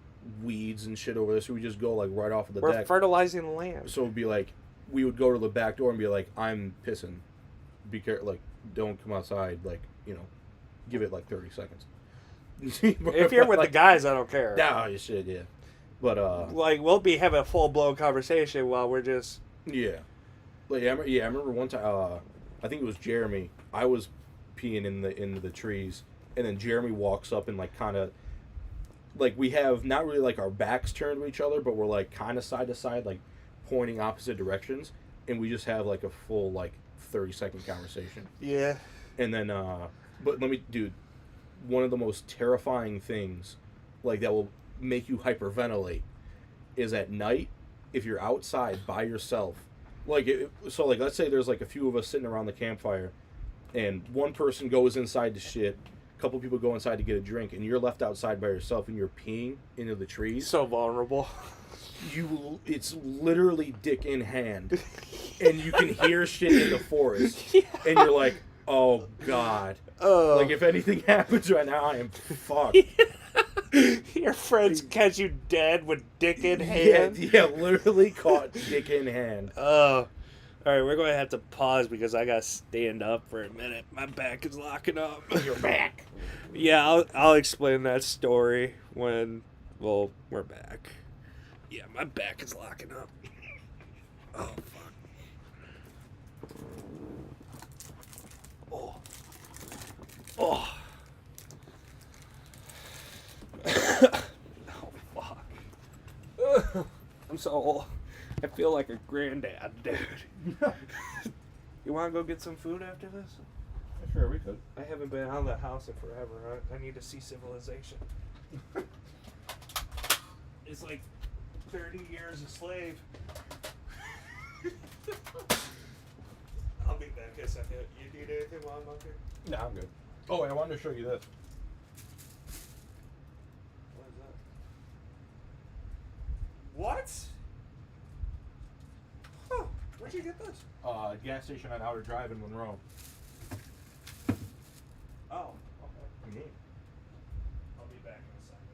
weeds and shit over there, so we just go like right off of the we're deck. fertilizing the land. So it'd be like we would go to the back door and be like, "I'm pissing. Be careful. Like, don't come outside. Like, give it like 30 seconds." If you're with the guys, I don't care. nah, you should, yeah. But Like, we'll be having a full-blown conversation while we're just... yeah, like I remember one time. I think it was Jeremy. I was peeing in the trees, and then Jeremy walks up and like kind of. Like, we have not really like our backs turned to each other, but we're like kind of side to side, like pointing opposite directions, and we just have like a full like 30-second conversation. Yeah. And then but dude, one of the most terrifying things like that will make you hyperventilate is at night if you're outside by yourself. Like, so like let's say there's like a few of us sitting around the campfire, and one person goes inside to shit, a couple people go inside to get a drink, and you're left outside by yourself and you're peeing into the trees. So vulnerable. It's literally dick in hand, and you can hear shit in the forest, and you're like, oh god, like if anything happens right now, I am fucked. Your friends catch you dead with dick in hand. Yeah, literally caught dick in hand. Oh. All right, we're going to have to pause because I got to stand up for a minute. My back is locking up. Your back. Yeah, I'll explain that story when, well, we're back. Yeah, my back is locking up. Oh, fuck. Oh. Oh. Oh, fuck. I'm so old. I feel like a granddad, dude. You want to go get some food after this? Sure, we could. I haven't been out of the house in forever. I need to see civilization. It's like 30 years a slave. I'm be back in a second. You need anything while I'm up here? No, I'm good. Oh, I wanted to show you this. What is that? What? Huh. Where'd you get this? Gas station on Outer Drive in Monroe. Oh, okay. I'll be back in a second.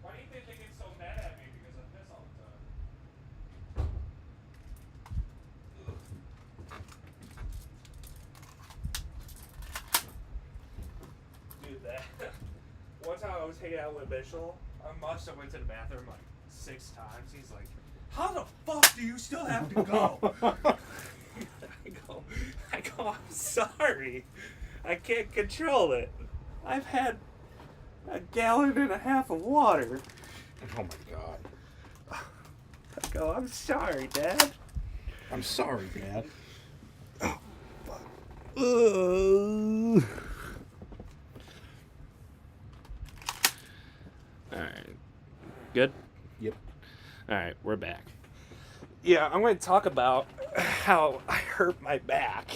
Why do you think they get so mad at me because I piss all the time? Dude, that one time I was hanging out with Mitchell, I must have went to the bathroom like 6 times. He's like, "How the fuck do you still have to go?" I go, "I'm sorry, I can't control it. I've had a gallon and a half of water." Oh my god. I go, "I'm sorry, Dad." I'm sorry, Dad. Oh, fuck. Alright. Good? Yep. Alright, we're back. Yeah, I'm going to talk about how I hurt my back.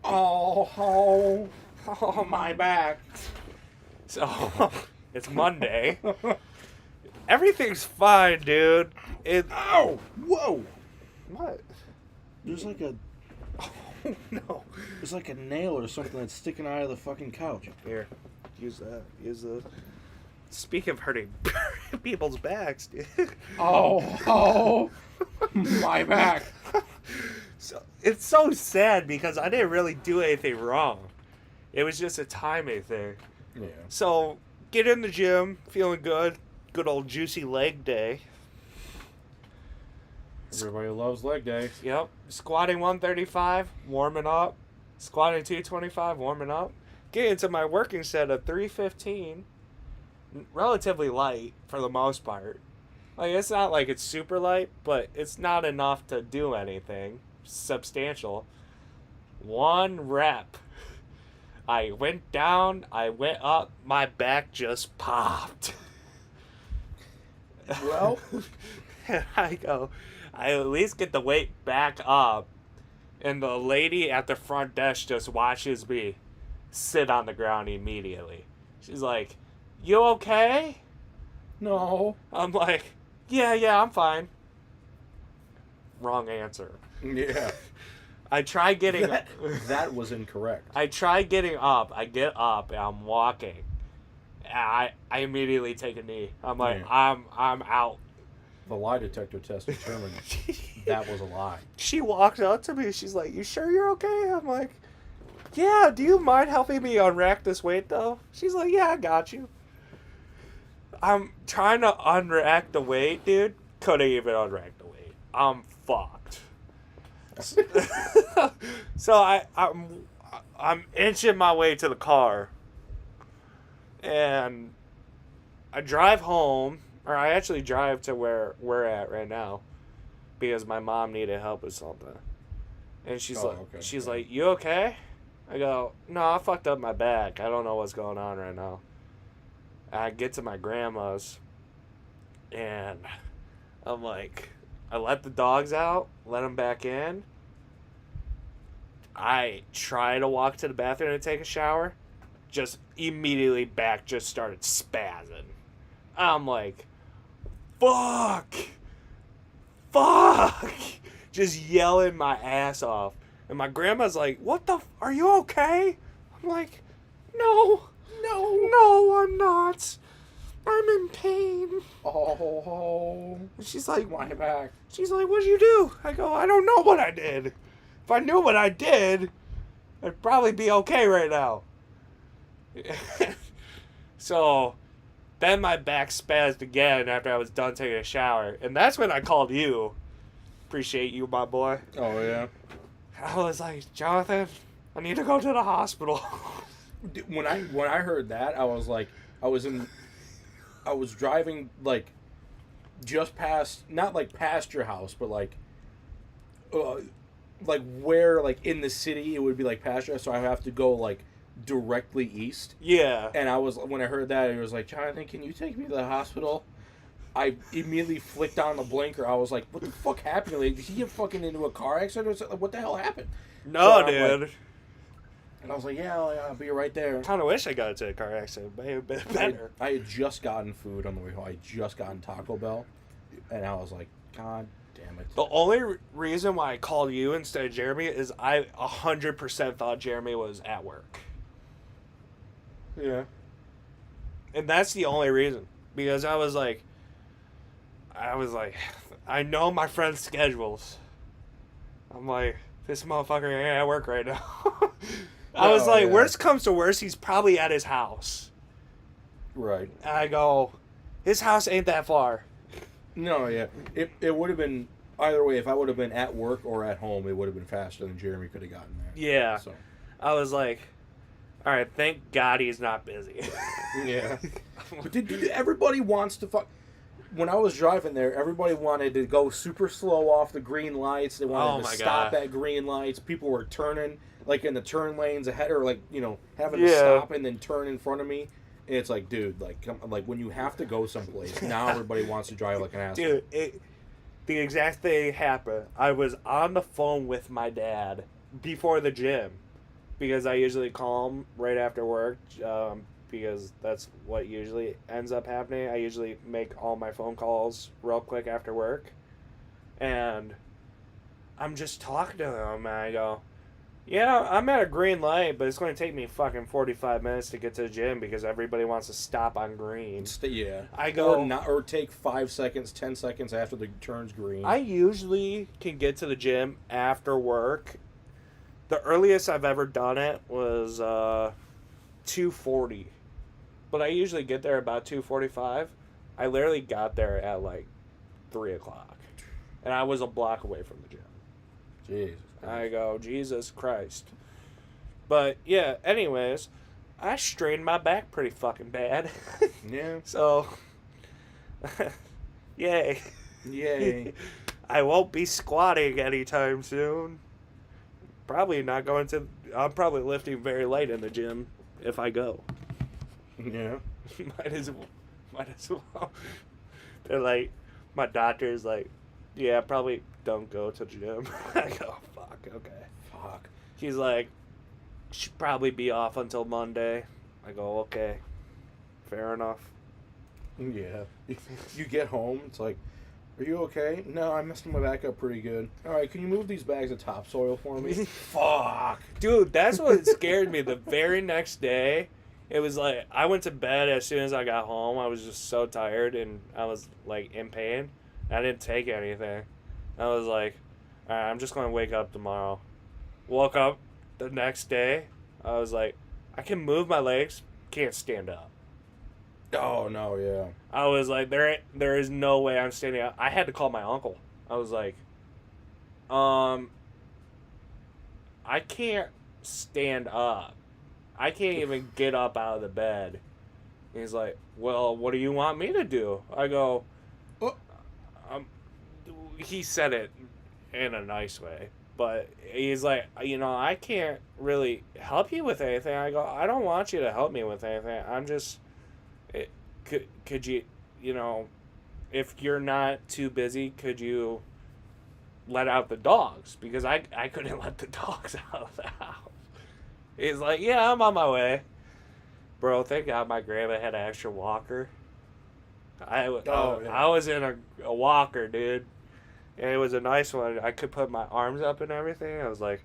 Oh, my back. So, it's Monday. Everything's fine, dude. Ow! Whoa! What? There's like a Oh, no. there's like a nail or something that's sticking out of the fucking couch. Here, use that. Use the. Speaking of hurting people's backs, dude. Oh, my back. So it's so sad because I didn't really do anything wrong. It was just a timing thing. Yeah. So get in the gym, feeling good. Good old juicy leg day. Everybody loves leg day. Yep. Squatting 135, warming up. Squatting 225, warming up. Get into my working set of 315. Relatively light for the most part. Like, it's not like it's super light, but it's not enough to do anything substantial. 1 rep. I went down, I went up, my back just popped. Well, I go, I at least get the weight back up, and the lady at the front desk just watches me sit on the ground immediately. She's like, "You okay?" no. I'm like, yeah, I'm fine. wrong answer. Yeah. I try getting That was incorrect. I try getting up. I get up and I'm walking. I immediately take a knee. I'm like, Yeah. I'm out. The lie detector test determined that was a lie. She walked up to me. She's like, "You sure you're okay?" I'm like, "Yeah. Do you mind helping me unrack this weight though?" She's like, "Yeah, I got you." I'm trying to unrack the weight, dude. Couldn't even unrack the weight. I'm fucked. So I'm inching my way to the car, and I drive home, or I actually drive to where we're at right now, because my mom needed help with something, and she's like, "You okay?" I go, "No, I fucked up my back. I don't know what's going on right now." I get to my grandma's, and I'm like, I let the dogs out, let them back in. I try to walk to the bathroom and take a shower. Just immediately back just started spazzing. I'm like, fuck. Just yelling my ass off. And my grandma's like, are you okay? I'm like, no, I'm not. I'm in pain. Oh, And she's like, my back. She's like, what'd you do? I go, I don't know what I did. If I knew what I did, I'd probably be okay right now. So, then my back spazzed again after I was done taking a shower. And that's when I called you. Appreciate you, my boy. Oh, yeah. I was like, Jonathan, I need to go to the hospital. When I heard that, I was like, I was driving, like, just past, not like past your house, but like where, like, in the city it would be like past your house, so I have to go like directly east. Yeah. And when I heard that, it was like, Jonathan, can you take me to the hospital? I immediately flicked on the blinker. I was like, what the fuck happened? Like, did he get fucking into a car accident or something? What the hell happened? No, so dude. Like, and I was like, yeah, I'll be right there. Kind of wish I got into a car accident. Maybe a bit better. I had just gotten food on the way home. I had just gotten Taco Bell. And I was like, God damn it. The only reason why I called you instead of Jeremy is I 100% thought Jeremy was at work. Yeah. And that's the only reason. Because I was like, I know my friend's schedules. I'm like, this motherfucker ain't at work right now. I was like, worst comes to worst, he's probably at his house. Right. And I go, his house ain't that far. No, yeah. It would have been, either way, if I would have been at work or at home, it would have been faster than Jeremy could have gotten there. Yeah. So. I was like, all right, thank God he's not busy. Yeah. But dude, everybody wants to fuck. When I was driving there, everybody wanted to go super slow off the green lights. They wanted to stop at green lights. People were turning, like, in the turn lanes ahead, or, like, you know, having to stop and then turn in front of me. And it's like, dude, like, when you have to go someplace, now everybody wants to drive like an asshole. Dude, the exact thing happened. I was on the phone with my dad before the gym, because I usually call him right after work, because that's what usually ends up happening. I usually make all my phone calls real quick after work. And I'm just talking to him, and I go, yeah, I'm at a green light, but it's going to take me fucking 45 minutes to get to the gym because everybody wants to stop on green. Yeah. I go, or take 5 seconds, 10 seconds after the turn's green. I usually can get to the gym after work. The earliest I've ever done it was 2:40. But I usually get there about 2:45. I literally got there at like 3 o'clock. And I was a block away from the gym. Jesus. I go, Jesus Christ. But yeah, anyways, I strained my back pretty fucking bad. Yeah. So, yay. Yay. I won't be squatting anytime soon. I'm probably lifting very light in the gym if I go. Yeah. Might as well. They're like, my doctor's like, yeah, probably don't go to the gym. I go, fuck, okay. Fuck. He's like, should probably be off until Monday. I go, okay, fair enough. Yeah. You get home, it's like, Are you okay? No, I messed my back up pretty good. All right, can you move these bags of topsoil for me? Fuck. Dude, that's what scared me. The very next day, it was like I went to bed as soon as I got home. I was just so tired and I was like in pain. I didn't take anything. I was like, all right, I'm just going to wake up tomorrow. Woke up the next day. I was like, I can move my legs, can't stand up. Oh no, yeah. I was like, there is no way I'm standing up. I had to call my uncle. I was like, I can't stand up. I can't even get up out of the bed. And he's like, well, what do you want me to do? I go, Oh. um, he said it in a nice way, but he's like, I can't really help you with anything. I go, I don't want you to help me with anything. I'm just, could you, if you're not too busy, could you let out the dogs? Because I couldn't let the dogs out of the house. He's like, yeah, I'm on my way. Bro, thank God my grandma had an extra walker. I was in a walker, dude. And it was a nice one. I could put my arms up and everything. I was like,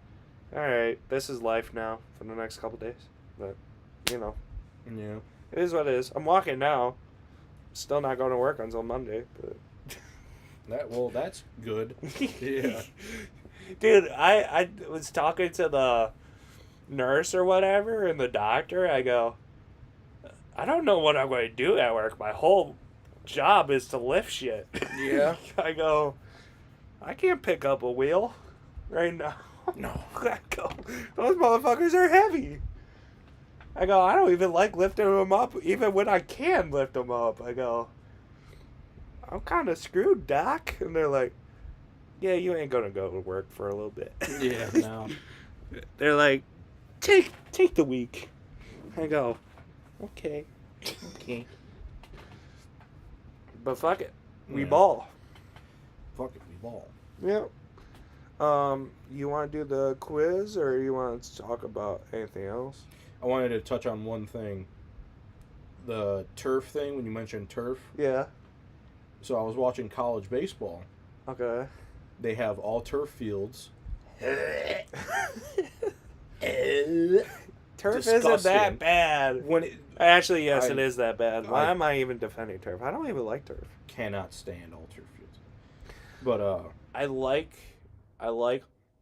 all right, this is life now for the next couple days. But, Yeah. it is what it is. I'm walking now. Still not going to work until Monday. But That's good. Yeah. Dude, I was talking to the nurse or whatever and the doctor. I go, I don't know what I'm going to do at work. My whole job is to lift shit. Yeah. I go, I can't pick up a wheel right now. No. I go, those motherfuckers are heavy. I go, I don't even like lifting them up, even when I can lift them up. I go, I'm kind of screwed, doc. And they're like, yeah, you ain't going to go to work for a little bit. Yeah, no. They're like, take the week. I go, okay. But fuck it. We Yeah. ball. Fuck it, we ball. Yeah. You want to do the quiz or you want to talk about anything else? I wanted to touch on one thing. The turf thing, when you mentioned turf. Yeah. So I was watching college baseball. Okay. They have all turf fields. Turf isn't Disgusting. that bad. When it Actually, yes, it is that bad. Why I- am I even defending turf? I don't even like turf. cannot stand all turf fields. But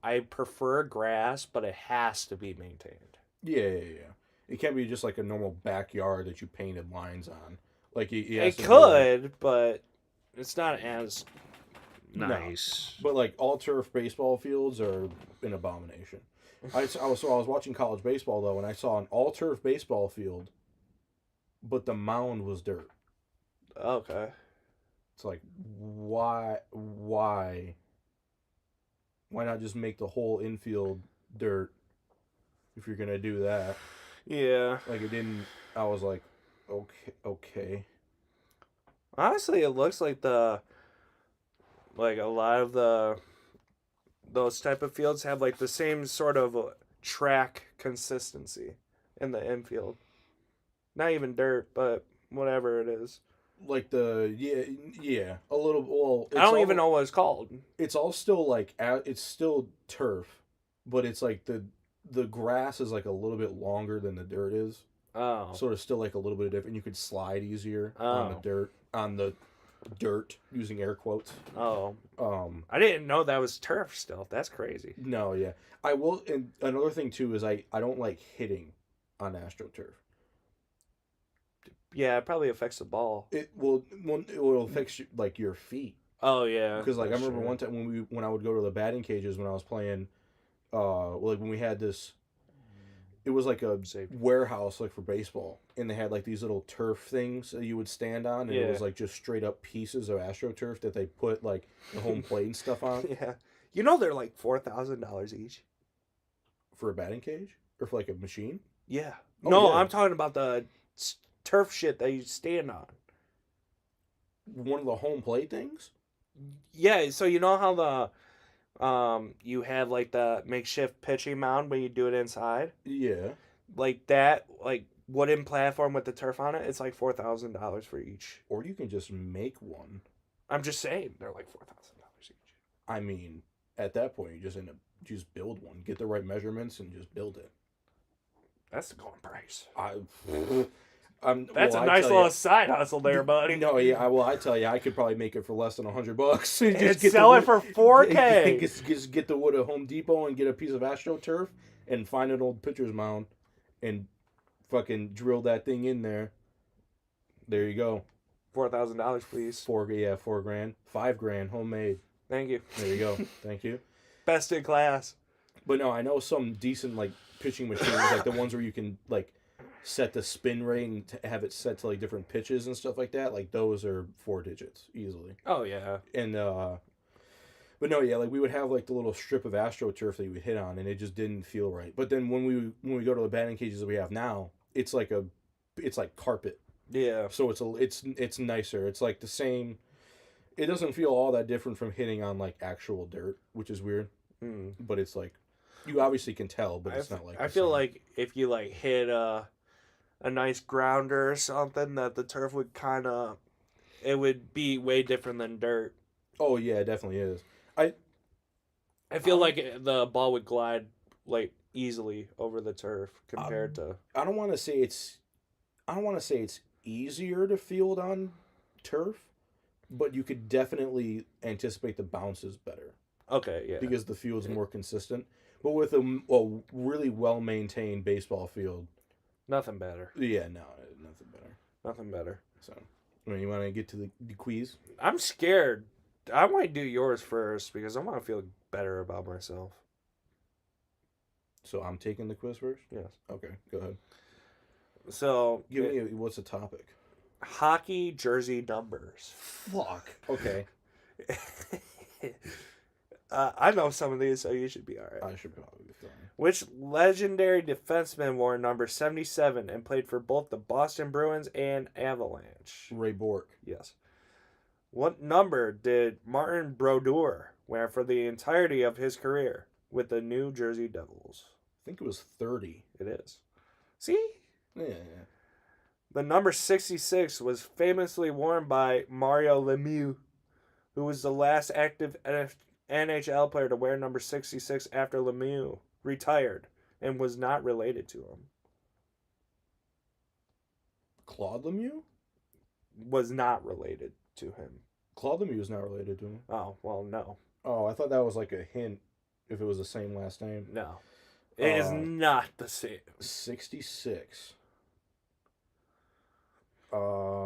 I prefer grass, but it has to be maintained. yeah. It can't be just like a normal backyard that you painted lines on. Like It could, but it's not as nice. But like all turf baseball fields are an abomination. I was watching college baseball though, and I saw an all turf baseball field, but the mound was dirt. Okay. It's like why not just make the whole infield dirt if you're gonna do that? Yeah. Like it didn't. I was like, okay. Honestly, it looks like a lot of those type of fields have like the same sort of track consistency in the infield. Not even dirt, but whatever it is. Like a little. Well, I don't even know what it's called. It's all still like it's still turf, but it's like the grass is like a little bit longer than the dirt is. Oh. So it's still like a little bit different. You could slide easier on the dirt using air quotes. Oh. I didn't know that was turf still. That's crazy. No, yeah. I will, and another thing too is I don't like hitting on AstroTurf. Yeah, it probably affects the ball. It will affect like your feet. Oh yeah. Because like I remember one time when I would go to the batting cages when I was playing, like when we had this, it was like a warehouse like for baseball, and they had like these little turf things that you would stand on, and it was like just straight up pieces of AstroTurf that they put like the home plate and stuff on. Yeah. They're like $4,000 each. For a batting cage or for like a machine. Yeah. Oh, no, yeah. I'm talking about the turf shit that you stand on. One of the home plate things. Yeah, so you know how the you have like the makeshift pitching mound when you do it inside? Yeah. Like that, like wooden platform with the turf on it, it's like $4,000 for each. Or you can just make one. I'm just saying they're like $4,000 each. I mean, at that point, you just build one, get the right measurements, and just build it. That's the going price. That's a nice little side hustle there, buddy. No, yeah. Well, I tell you, I could probably make it for less than $100. And sell it for $4K. Just get the wood at Home Depot and get a piece of AstroTurf and find an old pitcher's mound and fucking drill that thing in there. There you go. $4,000, please. $4 grand, $5 grand, homemade. Thank you. There you go. Thank you. Best in class. But no, I know some decent like pitching machines, like the ones where you can like set the spin rate and have it set to like different pitches and stuff like that. Like those are 4 digits easily. Oh yeah. And but no, yeah, like we would have like the little strip of AstroTurf that you would hit on, and it just didn't feel right. But then when we go to the batting cages that we have now, it's like carpet. Yeah. So it's nicer. It's like the same. It doesn't feel all that different from hitting on like actual dirt, which is weird. Mm. But it's like you obviously can tell, but it's not like. I feel like if you like hit a nice grounder or something, that the turf would it would be way different than dirt. Oh yeah, it definitely is. I feel like the ball would glide like easily over the turf compared to. I don't want to say it's easier to field on turf, but you could definitely anticipate the bounces better. Okay, yeah. Because the field's more consistent. But with a really well-maintained baseball field... Nothing better. Yeah, no, nothing better. Nothing better. So, I mean, you want to get to the quiz? I'm scared. I might do yours first because I want to feel better about myself. So I'm taking the quiz first? Yes. Okay, go ahead. So... Give me what's the topic? Hockey jersey numbers. Fuck. Okay. I know some of these, so you should be all right. I should probably be fine. Which legendary defenseman wore number 77 and played for both the Boston Bruins and Avalanche? Ray Bourque. Yes. What number did Martin Brodeur wear for the entirety of his career with the New Jersey Devils? I think it was 30. It is. See? Yeah. The number 66 was famously worn by Mario Lemieux, who was the last active NHL player to wear number 66 after Lemieux retired and was not related to him. Claude Lemieux? Was not related to him. Claude Lemieux is not related to him. Oh, well, no. Oh, I thought that was like a hint if it was the same last name. No. It is not the same. 66. Fuck.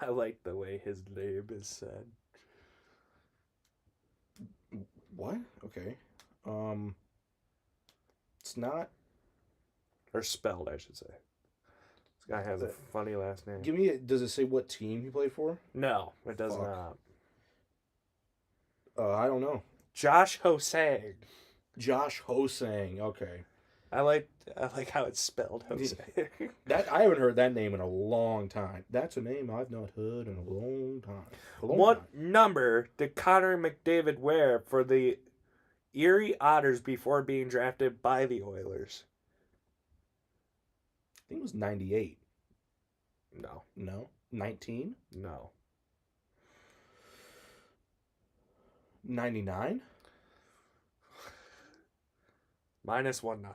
I like the way his name is said. What? Okay. It's not. Or spelled, I should say. This guy has a funny last name. Does it say what team he played for? No, it does Fuck. not. I don't know. Josh Hosang. Josh Hosang. Okay. I like how it's spelled, Jose. That I haven't heard that name in a long time. That's a name I've not heard in a long time. What number did Connor McDavid wear for the Erie Otters before being drafted by the Oilers? I think it was 98. No. No? 19? No. 99? -19.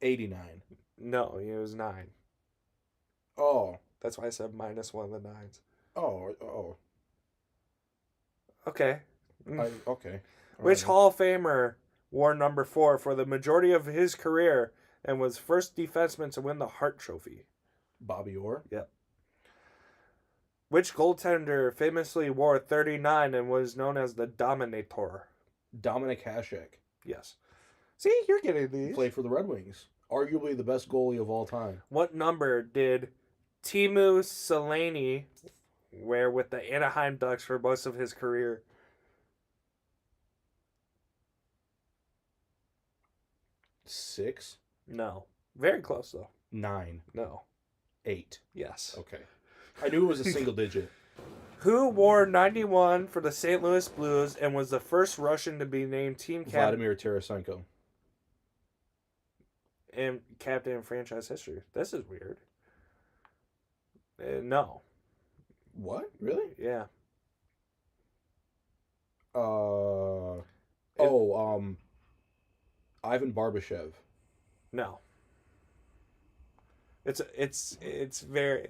89. No, it was 9. Oh. That's why I said -1 of the 9s. Oh. Okay. Okay. Which Hall of Famer wore number 4 for the majority of his career and was first defenseman to win the Hart Trophy? Bobby Orr? Yep. Which goaltender famously wore 39 and was known as the Dominator? Dominic Hasek. Yes. See, you're getting these. Played for the Red Wings. Arguably the best goalie of all time. What number did Teemu Selanne wear with the Anaheim Ducks for most of his career? 6? No. Very close, though. 9? No. 8? Yes. Okay. I knew it was a single digit. Who wore 91 for the St. Louis Blues and was the first Russian to be named team captain Vladimir Tarasenko. and captain in franchise history? This is weird. No. What? Really? Yeah. Ivan Barbashev. No. It's very.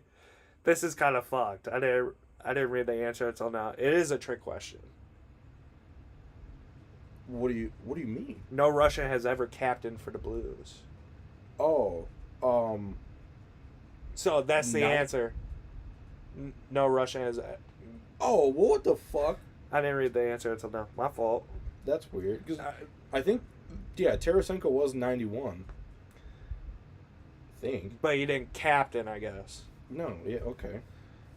This is kind of fucked. I didn't read the answer until now. It is a trick question. What do you mean? No Russian has ever captained for the Blues. Oh, So that's the No. answer. No Russian has. Oh, what the fuck? I didn't read the answer until now. My fault. That's weird. Because I think, yeah, Tarasenko was 91. I think. But you didn't captain, I guess. No, yeah, okay.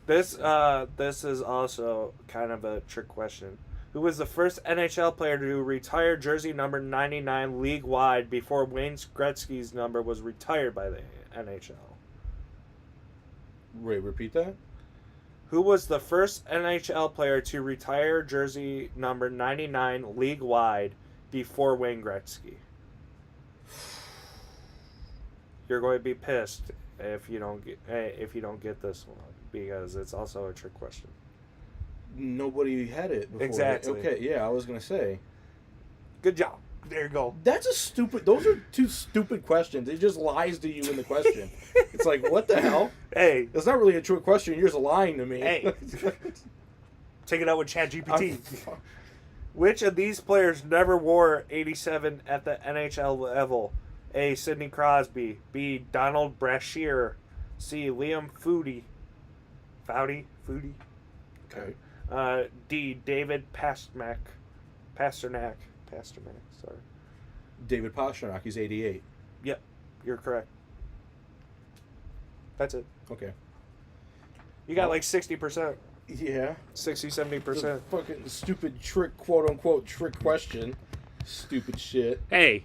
This is also kind of a trick question. Who was the first NHL player to retire jersey number 99 league-wide before Wayne Gretzky's number was retired by the NHL? Wait, repeat that? Who was the first NHL player to retire jersey number 99 league-wide before Wayne Gretzky? You're going to be pissed if you don't get this one because it's also a trick question. Nobody had it before. Exactly. Okay, yeah, I was going to say. Good job. There you go. That's a stupid... Those are two stupid questions. It just lies to you in the question. It's like, what the hell? Hey. It's not really a true question. You're just lying to me. Hey. Take it out with ChatGPT. Which of these players never wore 87 at the NHL level? A. Sidney Crosby. B. Donald Brashear. C. Liam Foudy. Foudy? Okay. D. David Pasternak. Sorry. David Pastrnak, he's 88. Yep, you're correct. That's it. Okay. You got like 60%. Yeah. 60, The 70%. fucking stupid trick, quote-unquote, trick question. Stupid shit. Hey,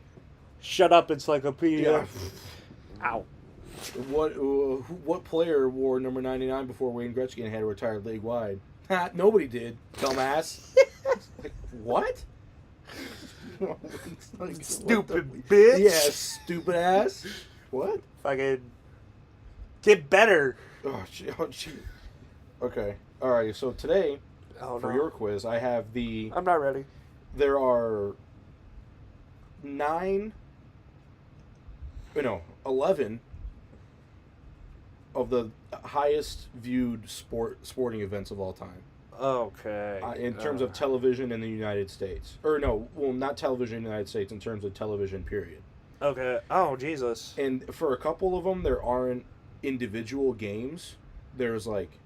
shut up, encyclopedia. Yeah. Ow. What player wore number 99 before Wayne Gretzky and had retired league-wide? Ha, nobody did, dumbass. Like, what? Like, Stupid what bitch. Yeah, stupid ass. What? Fucking get better. Oh, gee. Okay. All right. So today, Oh, for no. your quiz, I have the. I'm not ready. There are 11 of the highest viewed sporting events of all time. Okay. In terms of television in the United States. Or no, well, not television in the United States, in terms of television, period. Okay. Oh, Jesus. And for a couple of them, there aren't individual games. There's, like,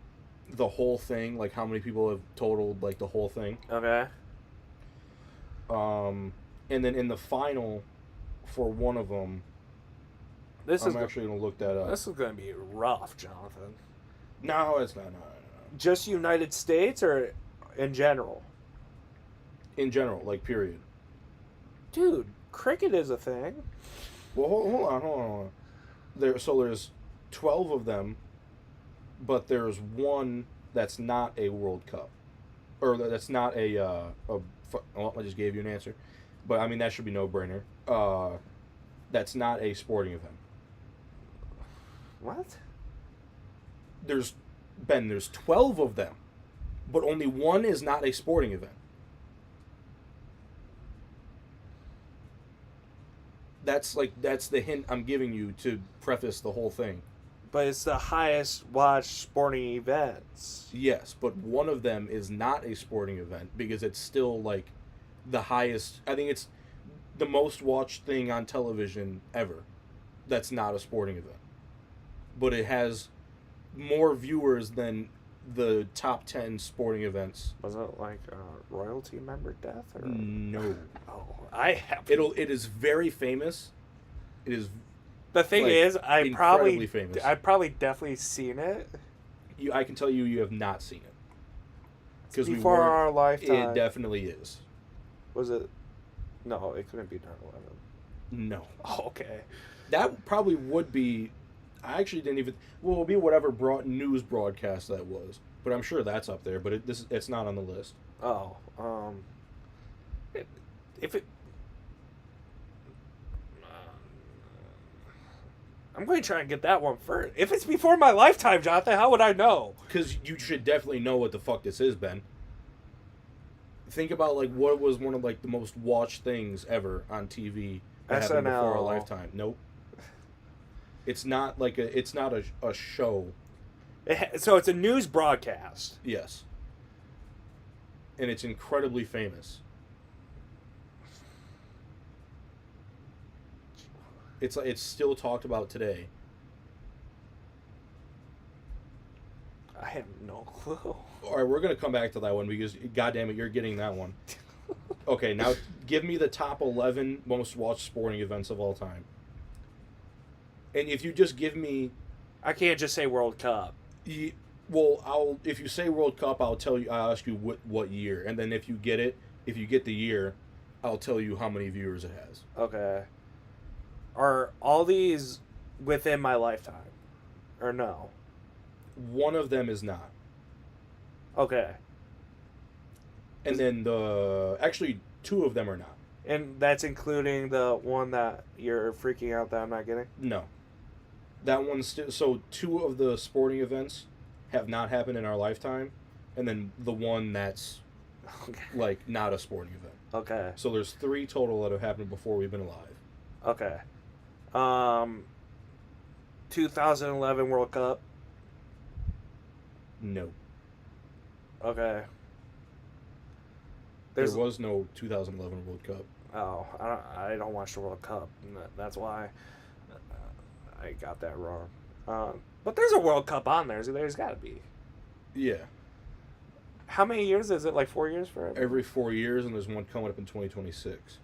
the whole thing, like how many people have totaled, like, the whole thing. Okay. And then in the final, for one of them, I'm actually going to look that up. This is going to be rough, Jonathan. No, it's not. No. Just United States or in general? In general, like, period. Dude, cricket is a thing. Well, hold on. There's 12 of them, but there's one that's not a World Cup. Or that's not well, I just gave you an answer. But, I mean, that should be no-brainer. That's not a sporting event. What? There's 12 of them, but only one is not a sporting event. That's the hint I'm giving you to preface the whole thing. But it's the highest watched sporting events. Yes, but one of them is not a sporting event because it's still, like, the highest. I think it's the most watched thing on television ever. That's not a sporting event. But it has more viewers than the top 10 sporting events. Was it like a royalty member death? Or? No. Oh, I have. It is very famous. It is. The thing like, is, I incredibly famous. probably definitely seen it. I can tell you have not seen it. Because Before our lifetime. It definitely is. Was it? No, it couldn't be 9/11. No. Oh, okay. That probably would be. I actually didn't even. Well, it'll be whatever news broadcast that was, but I'm sure that's up there. But it's not on the list. Oh, if it. I'm going to try and get that one first. If it's before my lifetime, Jonathan, how would I know? Because you should definitely know what the fuck this is, Ben. Think about like what was one of like the most watched things ever on TV that happened before our lifetime. Nope. It's not like it's not a show. So it's a news broadcast. Yes. And it's incredibly famous. It's still talked about today. I have no clue. All right, we're gonna come back to that one because, goddamn it, you're getting that one. Okay, now give me the top 11 most watched sporting events of all time. And if you just give me, I can't just say World Cup. well, if you say World Cup, I'll ask you what year, and then if you get the year, I'll tell you how many viewers it has. Okay. Are all these within my lifetime, or no? One of them is not. Okay. And then actually 2 of them are not. And that's including the one that you're freaking out that I'm not getting? No. That one's still... So 2 of the sporting events have not happened in our lifetime, and then the one that's, like, not a sporting event. Okay. So there's 3 total that have happened before we've been alive. Okay. 2011 World Cup? No. Okay. There was no 2011 World Cup. Oh, I don't watch the World Cup. That's why I got that wrong. But there's a World Cup on there. So there's got to be. Yeah. How many years is it? Like 4 years for it? Every 4 years, and there's one coming up in 2026.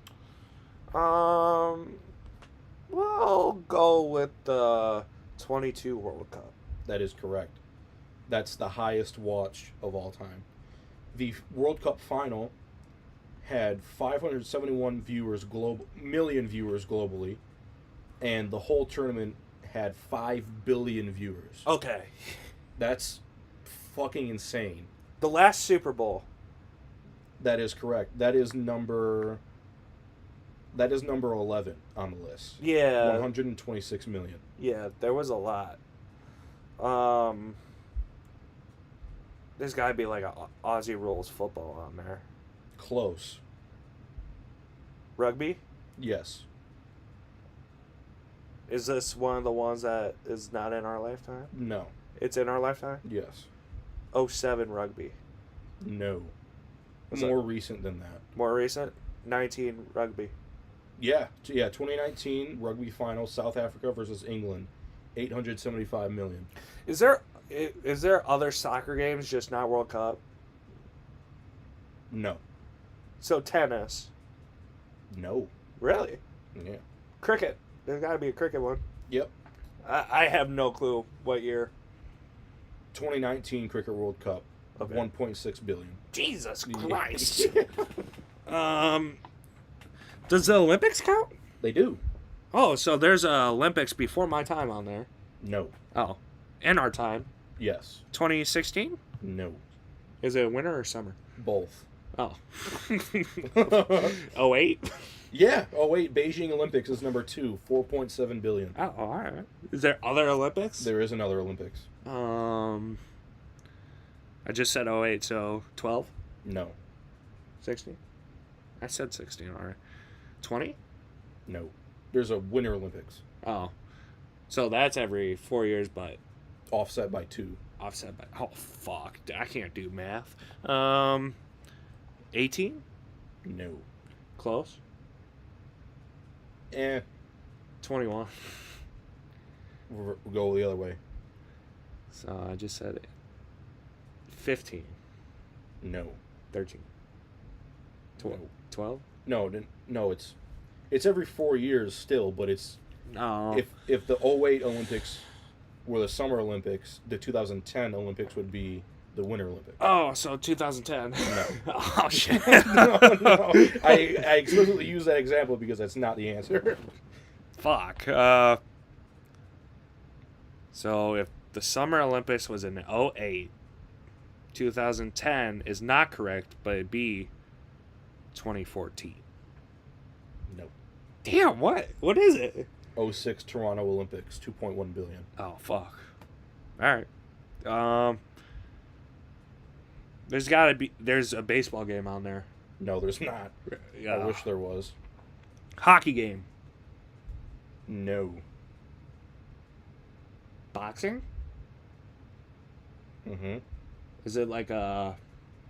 We'll go with the 22 World Cup. That is correct. That's the highest watch of all time. The World Cup final had 571 million viewers globally, and the whole tournament had 5 billion viewers. Okay. That's fucking insane. The last Super Bowl. That is correct. That is number 11 on the list. Yeah. 126 million. Yeah, there was a lot. There's got to be like a Aussie rules football on there. Close. Rugby? Yes. Is this one of the ones that is not in our lifetime? No. It's in our lifetime? Yes. 07 rugby. No. What's More that? recent than that. More recent? 19 rugby. Yeah. 2019 rugby final, South Africa versus England, 875 million. Is there other soccer games, just not World Cup? No. So tennis. No. Really? Yeah. Cricket. There's got to be a cricket one. Yep. I have no clue what year. 2019 Cricket World Cup, Okay. 1.6 billion. Jesus Christ. Does the Olympics count? They do. Oh, so there's Olympics before my time on there. No. Oh. And our time. Yes. 2016? No. Is it winter or summer? Both. Oh. 08? Yeah. Oh wait, Beijing Olympics is number 2, 4.7 billion. Oh, all right. Is there other Olympics? There is another Olympics. I just said 08, so 12? No. 16? I said 16 already. 20? No. There's a Winter Olympics. Oh. So that's every 4 years, but Offset by 2. offset by... Oh, fuck. I can't do math. 18? No. Close. 21. We'll go the other way. So I just said it. 15. No. 13. 12. 12? No, it's every 4 years still, but it's No. if the 08 Olympics were the Summer Olympics, the 2010 Olympics would be the Winter Olympics. Oh, so 2010. No. Oh, shit. no. I explicitly use that example because that's not the answer. Fuck. So if the Summer Olympics was in 08, 2010 is not correct, but it'd be 2014. Nope. Damn, what? What is it? 06 Toronto Olympics, 2.1 billion. Oh, fuck. All right. There's a baseball game on there. No, there's not. Yeah. I wish there was. Hockey game. No. Boxing? Mm-hmm. Is it like a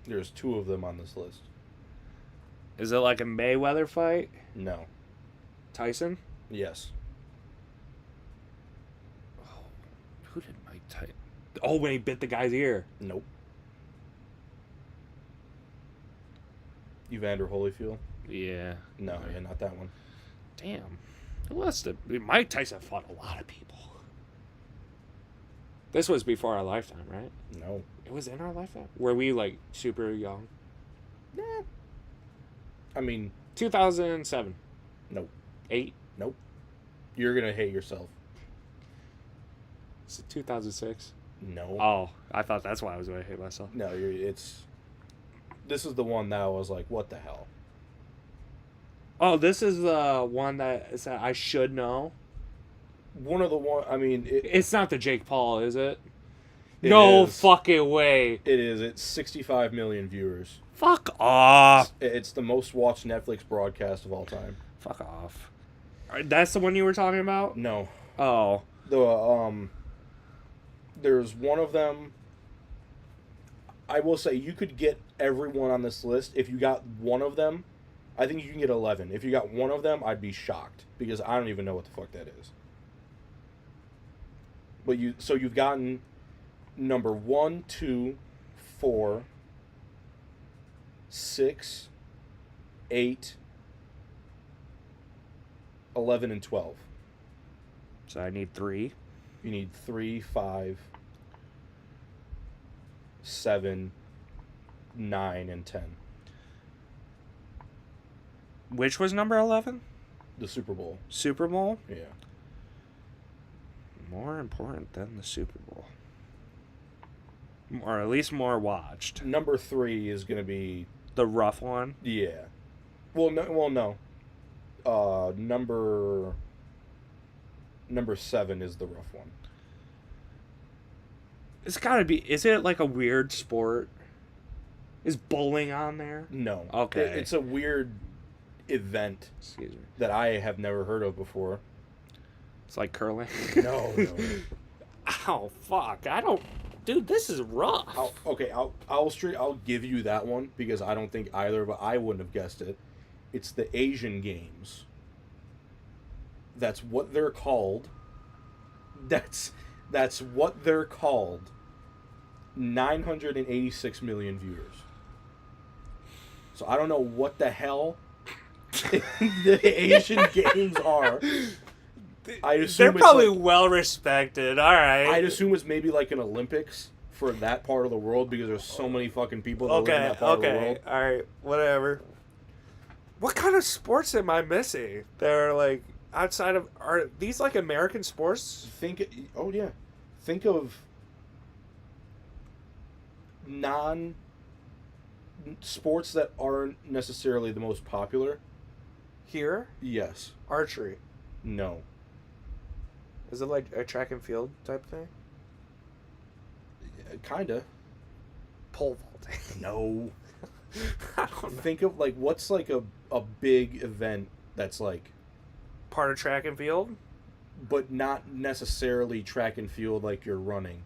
There's 2 of them on this list. Mayweather fight? No. Tyson? Yes. Oh, who did Mike Tyson? Oh, when he bit the guy's ear. Nope. Evander Holyfield? Yeah. No, yeah, not that one. Damn. Who else did... Mike Tyson fought a lot of people. This was before our lifetime, right? No. It was in our lifetime? Were we, like, super young? Nah. I mean... 2007. Nope. 8? Nope. You're gonna hate yourself. Is it 2006? No. Oh, I thought that's why I was going to hate myself. No, it's... This is the one that I was like, what the hell? Oh, this is the one that I should know. One of the one... I mean... It's not the Jake Paul, is it? It No is. fucking way. It is. It's 65 million viewers. Fuck off. It's the most watched Netflix broadcast of all time. Fuck off. That's the one you were talking about? No. Oh. There's one of them... I will say, you could get everyone on this list. If you got one of them, I think you can get 11. If you got one of them, I'd be shocked. Because I don't even know what the fuck that is. But you've gotten number 1, 2, 4, 6, 8, 11, and 12. So I need 3. You need 3, 5, 7, 9, and 10. Which was number 11? The Super Bowl. Super Bowl? Yeah. More important than the Super Bowl. Or at least more watched. Number 3 is going to be... The rough one? Yeah. Well, no. Number 7 is the rough one. It's gotta be... Is it like a weird sport? Is bowling on there? No. Okay. It's a weird event Excuse me. that I have never heard of before. It's like curling? No. Ow, fuck. I don't... Dude, this is rough. I'll give you that one because I don't think either of I wouldn't have guessed it. It's the Asian Games. That's what they're called. That's what they're called. 986 million viewers. So I don't know what the hell the Asian Games are. I assume They're probably like, well respected. All right. I'd assume it's maybe like an Olympics for that part of the world because there's so many fucking people that live in that part of the world. All right, whatever. What kind of sports am I missing? They're like outside of... Are these like American sports? Think of sports that aren't necessarily the most popular. Here? Yes. Archery. No. Is it like a track and field type thing? Kinda. Pole vaulting. No. I don't know. Think of like what's like a big event that's like Part of track and field? but not necessarily track and field like you're running.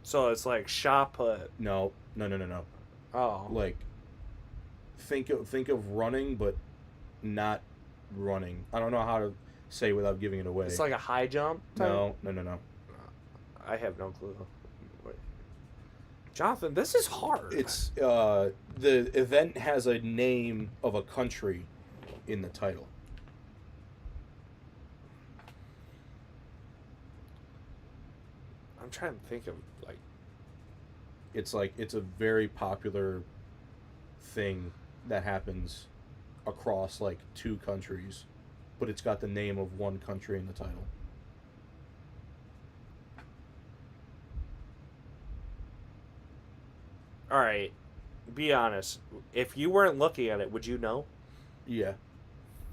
So it's like shot put. No. Oh. Like think of running but not running. I don't know how to say without giving it away. It's like a high jump type? No. I have no clue. Wait. Jonathan, this is hard. It's the event has a name of a country in the title. I'm trying to think of like It's a very popular thing that happens across like 2 countries, but it's got the name of one country in the title. All right, be honest. If you weren't looking at it, would you know? Yeah.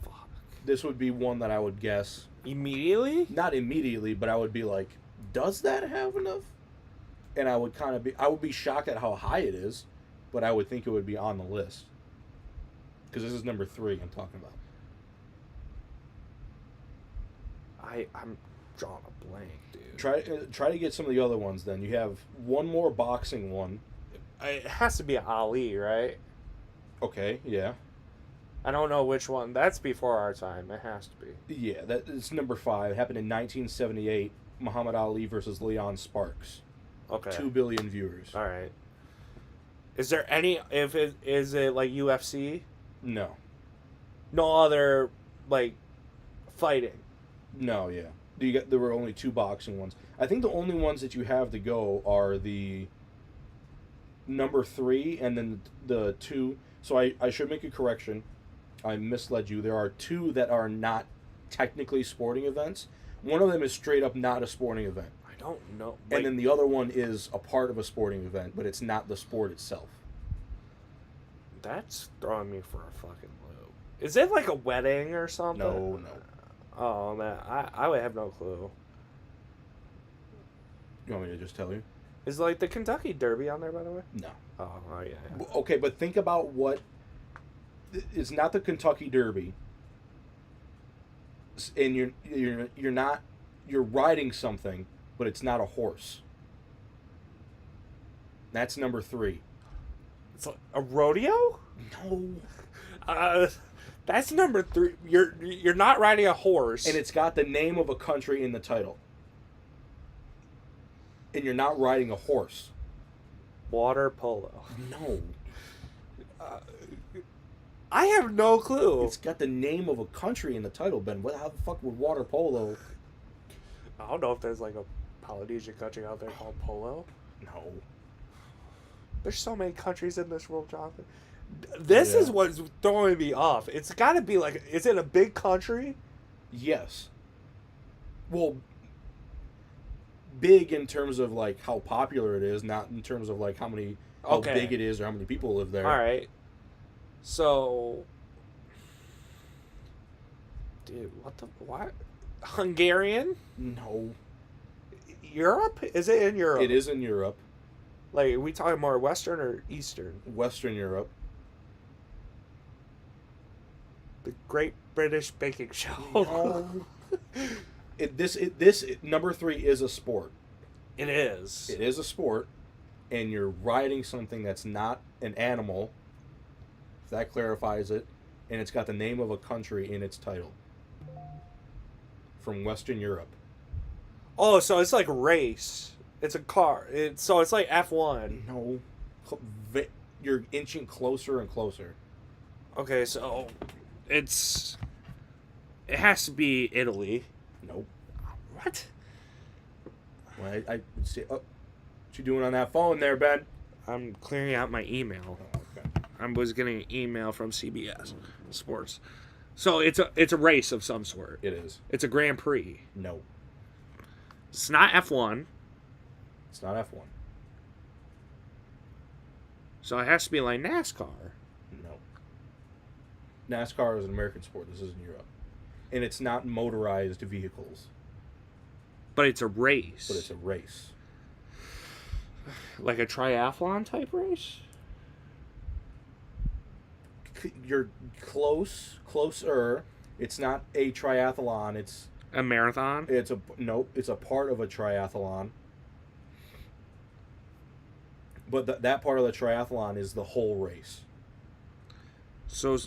Fuck. This would be one that I would guess. Immediately? Not immediately, but I would be like, does that have enough? And I would I would be shocked at how high it is, but I would think it would be on the list. Because this is number 3 I'm talking about. I'm drawing a blank, dude. Try to get some of the other ones then. You have one more boxing one. It has to be Ali, right? Okay, yeah. I don't know which one. That's before our time. It has to be. Yeah, it's number 5. Happened in 1978. Muhammad Ali versus Leon Sparks. Okay. 2 billion viewers. All right. Is there any? Is it like UFC? No. No other like fighting. No, yeah. There were only 2 boxing ones. I think the only ones that you have to go are the number 3 and then the 2. So I should make a correction. I misled you. There are 2 that are not technically sporting events. One of them is straight up not a sporting event. I don't know. And then the other one is a part of a sporting event, but it's not the sport itself. That's throwing me for a fucking loop. Is it like a wedding or something? No. Oh man, I would have no clue. You want me to just tell you? Is like the Kentucky Derby on there, by the way? No. Oh yeah. Okay, but think about what... It's not the Kentucky Derby. And you're not... You're riding something, but it's not a horse. That's number 3. It's like a rodeo? No. That's number 3. You're not riding a horse. And it's got the name of a country in the title. And you're not riding a horse. Water polo. No. I have no clue. It's got the name of a country in the title, Ben. How the fuck would water polo... I don't know if there's like a Polynesian country out there called polo. No. There's so many countries in this world, Jonathan. This is what's throwing me off. It's got to be like, is it a big country? Yes. Well, big in terms of like how popular it is, not in terms of like how big it is or how many people live there. All right. So, dude, what? Hungarian? No. Europe? Is it in Europe? It is in Europe. Like, are we talking more Western or Eastern? Western Europe. The Great British Baking Show. No. Number 3 is a sport. It is. It is a sport, and you're riding something that's not an animal. If that clarifies it, and it's got the name of a country in its title. From Western Europe. Oh, so it's like a race. It's a car. So it's like F1. No. You're inching closer and closer. Okay, so it has to be Italy. Nope. What? Well, I see. Oh, what you doing on that phone there, Ben? I'm clearing out my email. Oh, okay. I was getting an email from CBS Sports. So it's a race of some sort. It is. It's a Grand Prix. No. It's not F1. It's not F1. So it has to be like NASCAR. No. NASCAR is an American sport. This is in Europe. And it's not motorized vehicles. But it's a race. But it's a race. Like a triathlon type race? You're closer. It's not a triathlon. It's a marathon. It's a part of a triathlon. But that part of the triathlon is the whole race. So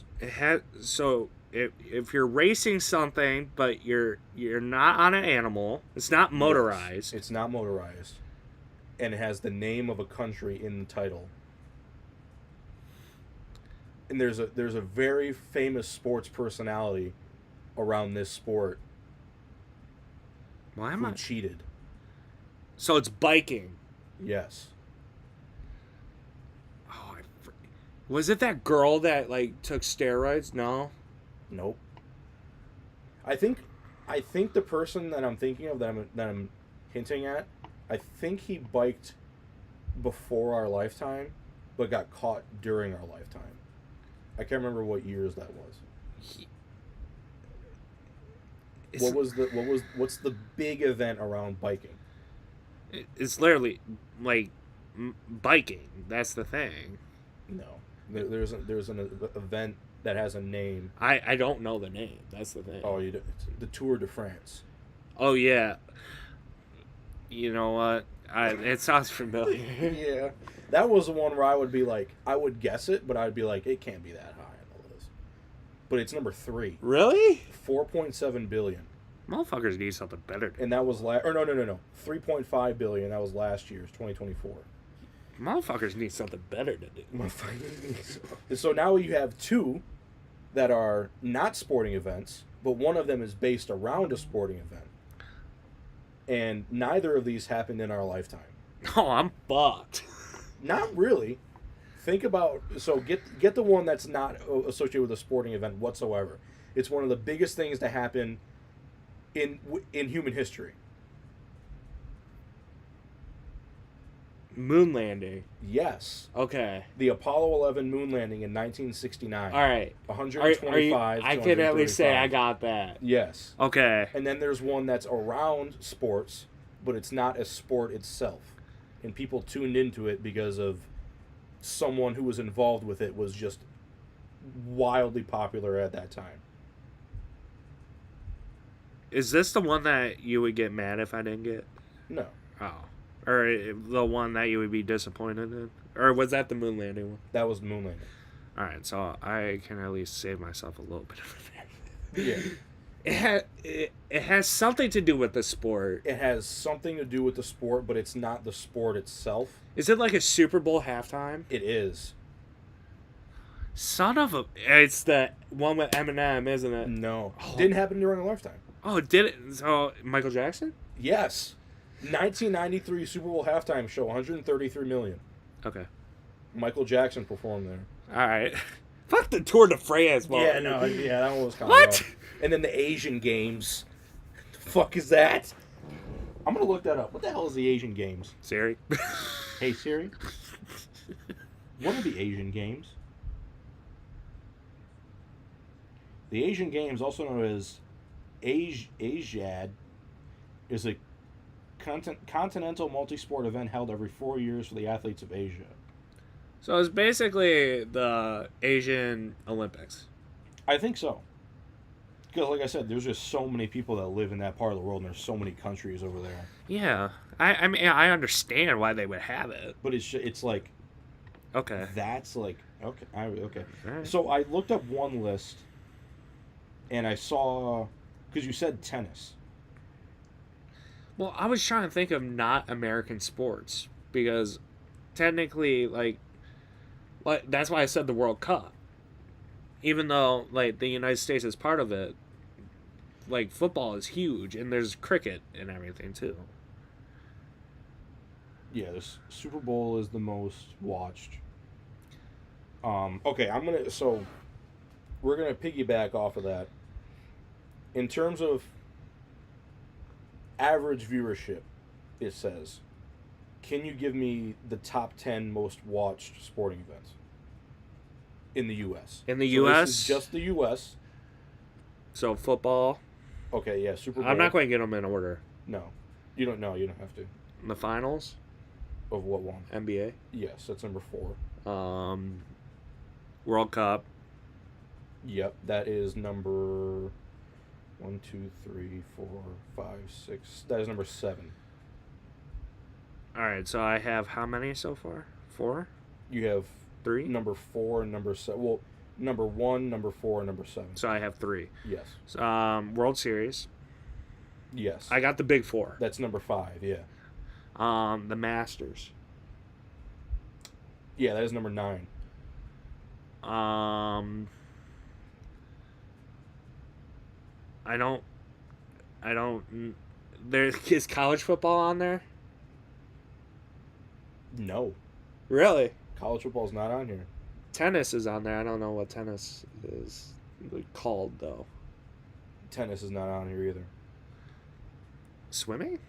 if you're racing something, but you're not on an animal, it's not motorized. Yes, it's not motorized, and it has the name of a country in the title. And there's a very famous sports personality around this sport who cheated. So it's biking. Yes. Oh, was it that girl that like took steroids? No. Nope. I think the person that I'm thinking of that I'm hinting at, I think he biked before our lifetime, but got caught during our lifetime. I can't remember what years that was. What's the big event around biking? It's literally like biking. That's the thing. No, there's an event that has a name. I don't know the name. That's the thing. Oh, it's the Tour de France. Oh yeah. You know what? It sounds familiar. Yeah, that was the one where I would be like, I would guess it, but I'd be like, it can't be that high on the list. But it's number 3. Really? 4.7 billion. Motherfuckers need something better. And that was no. 3.5 billion. That was last year's 2024. Motherfuckers need something better to do. So now you have 2 that are not sporting events, but one of them is based around a sporting event. And neither of these happened in our lifetime. Oh, I'm fucked. Not really. Think about, so get the one that's not associated with a sporting event whatsoever. It's one of the biggest things to happen in human history. Moon landing. Yes. Okay. The Apollo 11 moon landing in 1969. All right. 125. I can at least say I got that. Yes. Okay. And then there's one that's around sports, but it's not a sport itself. And people tuned into it because of someone who was involved with it was just wildly popular at that time. Is this the one that you would get mad if I didn't get? No. Oh. Or the one that you would be disappointed in? Or was that the moon landing one? That was moon landing. Alright, so I can at least save myself a little bit of Yeah. It has something to do with the sport. It has something to do with the sport, but it's not the sport itself. Is it like a Super Bowl halftime? It is. Son of a... It's the one with Eminem, isn't it? No. Oh. Didn't happen during a lifetime. Oh, did it? So, Michael Jackson? Yes. 1993 Super Bowl halftime show, 133 million. Okay. Michael Jackson performed there. Alright. Fuck the Tour de France, bro. Yeah, no, yeah, that one was kind of What? rough. And then the Asian Games. The fuck is that? I'm gonna look that up. What the hell is the Asian Games? Siri? Hey Siri. What are the Asian Games? The Asian Games, also known as Asiad, is a continental multi-sport event held every 4 years for the athletes of Asia. So it's basically the Asian Olympics. I think so. Because, like I said, there's just so many people that live in that part of the world, and there's so many countries over there. Yeah. I mean, I understand why they would have it. But it's like... Okay. That's like... Okay. Okay. Right. So I looked up one list, and I saw... Because you said tennis. Well, I was trying to think of not American sports. Because technically, like that's why I said the World Cup. Even though, like, the United States is part of it, like, football is huge, and there's cricket and everything, too. Yeah, this Super Bowl is the most watched. Okay, we're gonna piggyback off of that. In terms of average viewership, it says, can you give me the top 10 most watched sporting events in the U.S.? In the U.S.? This is just the U.S. So, football. Okay, yeah, Super Bowl. I'm not going to get them in order. No. You don't know. You don't have to. The finals? Of what one? NBA? Yes, that's number 4. World Cup. Yep, that is number 1, 2, 3, 4, 5, 6. That is number 7. Alright, so I have how many so far? 4? You have 3? number 4 and number 7. Well, number 1, number 4, and number 7. So I have 3. Yes. So, World Series. Yes. I got the big 4. That's number 5, yeah. The Masters. Yeah, that is number 9. I don't. There is college football on there. No. Really? College football's not on here. Tennis is on there. I don't know what tennis is called though. Tennis is not on here either. Swimming?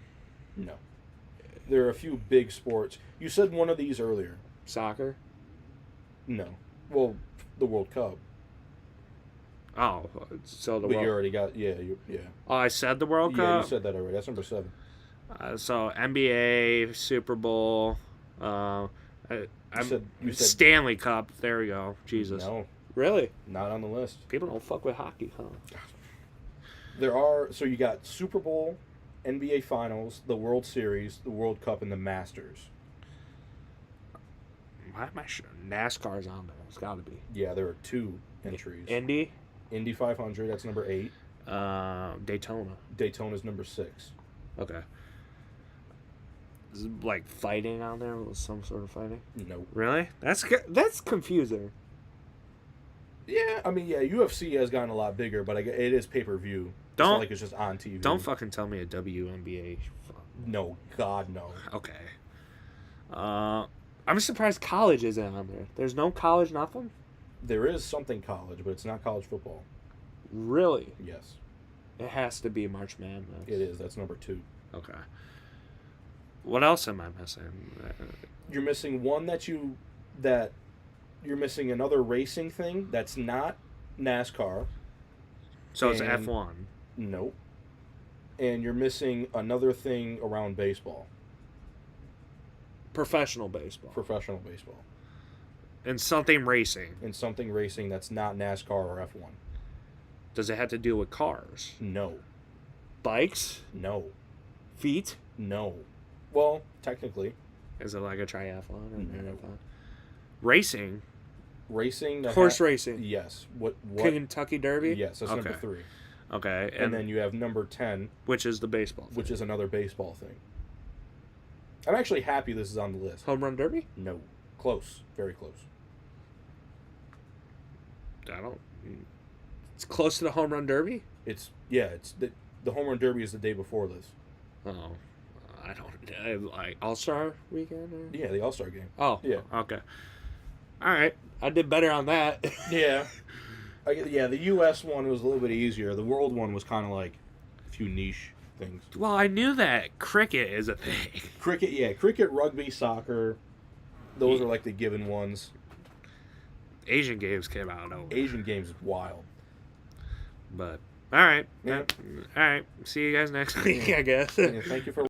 No. There are a few big sports. You said one of these earlier. Soccer? No. Well, the World Cup. Oh, so the But you World. already got yeah. Oh, I said the World Yeah, you Cup. said that already. That's number 7. So NBA, Super Bowl, uh, You said Stanley Cup. There we go. Jesus. no, Really? not on the list. People don't fuck with hockey, huh? So you got Super Bowl, NBA Finals, the World Series, the World Cup, and the Masters. Why am I sure? NASCAR's on there. It's got to be. Yeah, there are 2 entries. Indy, Indy 500, that's number 8. Daytona. Daytona's number 6. Okay. Is it like fighting on there? Was some sort of fighting? No. Really? That's confusing. Yeah, I mean, yeah, UFC has gotten a lot bigger, but it is pay-per-view. It's Don't- not like it's just on TV. Don't fucking tell me a WNBA. No, God, no. Okay. I'm surprised college isn't on there. There's no college nothing? There is something college, but it's not college football. Really? Yes, It has to be March Madness. it is. That's number 2. Okay. What else am I missing? You're missing one that you're missing another racing thing that's not NASCAR. So it's And- F1. Nope. And you're missing another thing around baseball, Professional baseball. professional baseball, And something racing. and something racing that's not NASCAR or F1. Does it have to do with cars? No, Bikes? no, Feet? no. Well, technically, Is it like a triathlon or No. marathon? Racing? racing. Horse racing? Yes. What? Kentucky Derby? Yes, that's number Okay. 3. Okay. And then you have number 10, which is the baseball which thing? is another baseball thing. I'm actually happy this is on the list. Home Run Derby? No, close, very close. I don't... It's close to the Home Run Derby? It's the home run derby is the day before this. Oh. I don't... Like All-Star Weekend? Or... Yeah, the All-Star game. Oh. Yeah. Okay. All right. I did better on that. Yeah. Yeah, the U.S. one was a little bit easier. The world one was kind of like a few niche things. Well, I knew that cricket is a thing. Cricket, yeah. Cricket, rugby, soccer. Those are like the given ones. Asian games came out over. Asian games is wild. But all right. Yeah. All right. See you guys next week, I guess. Yeah, thank you for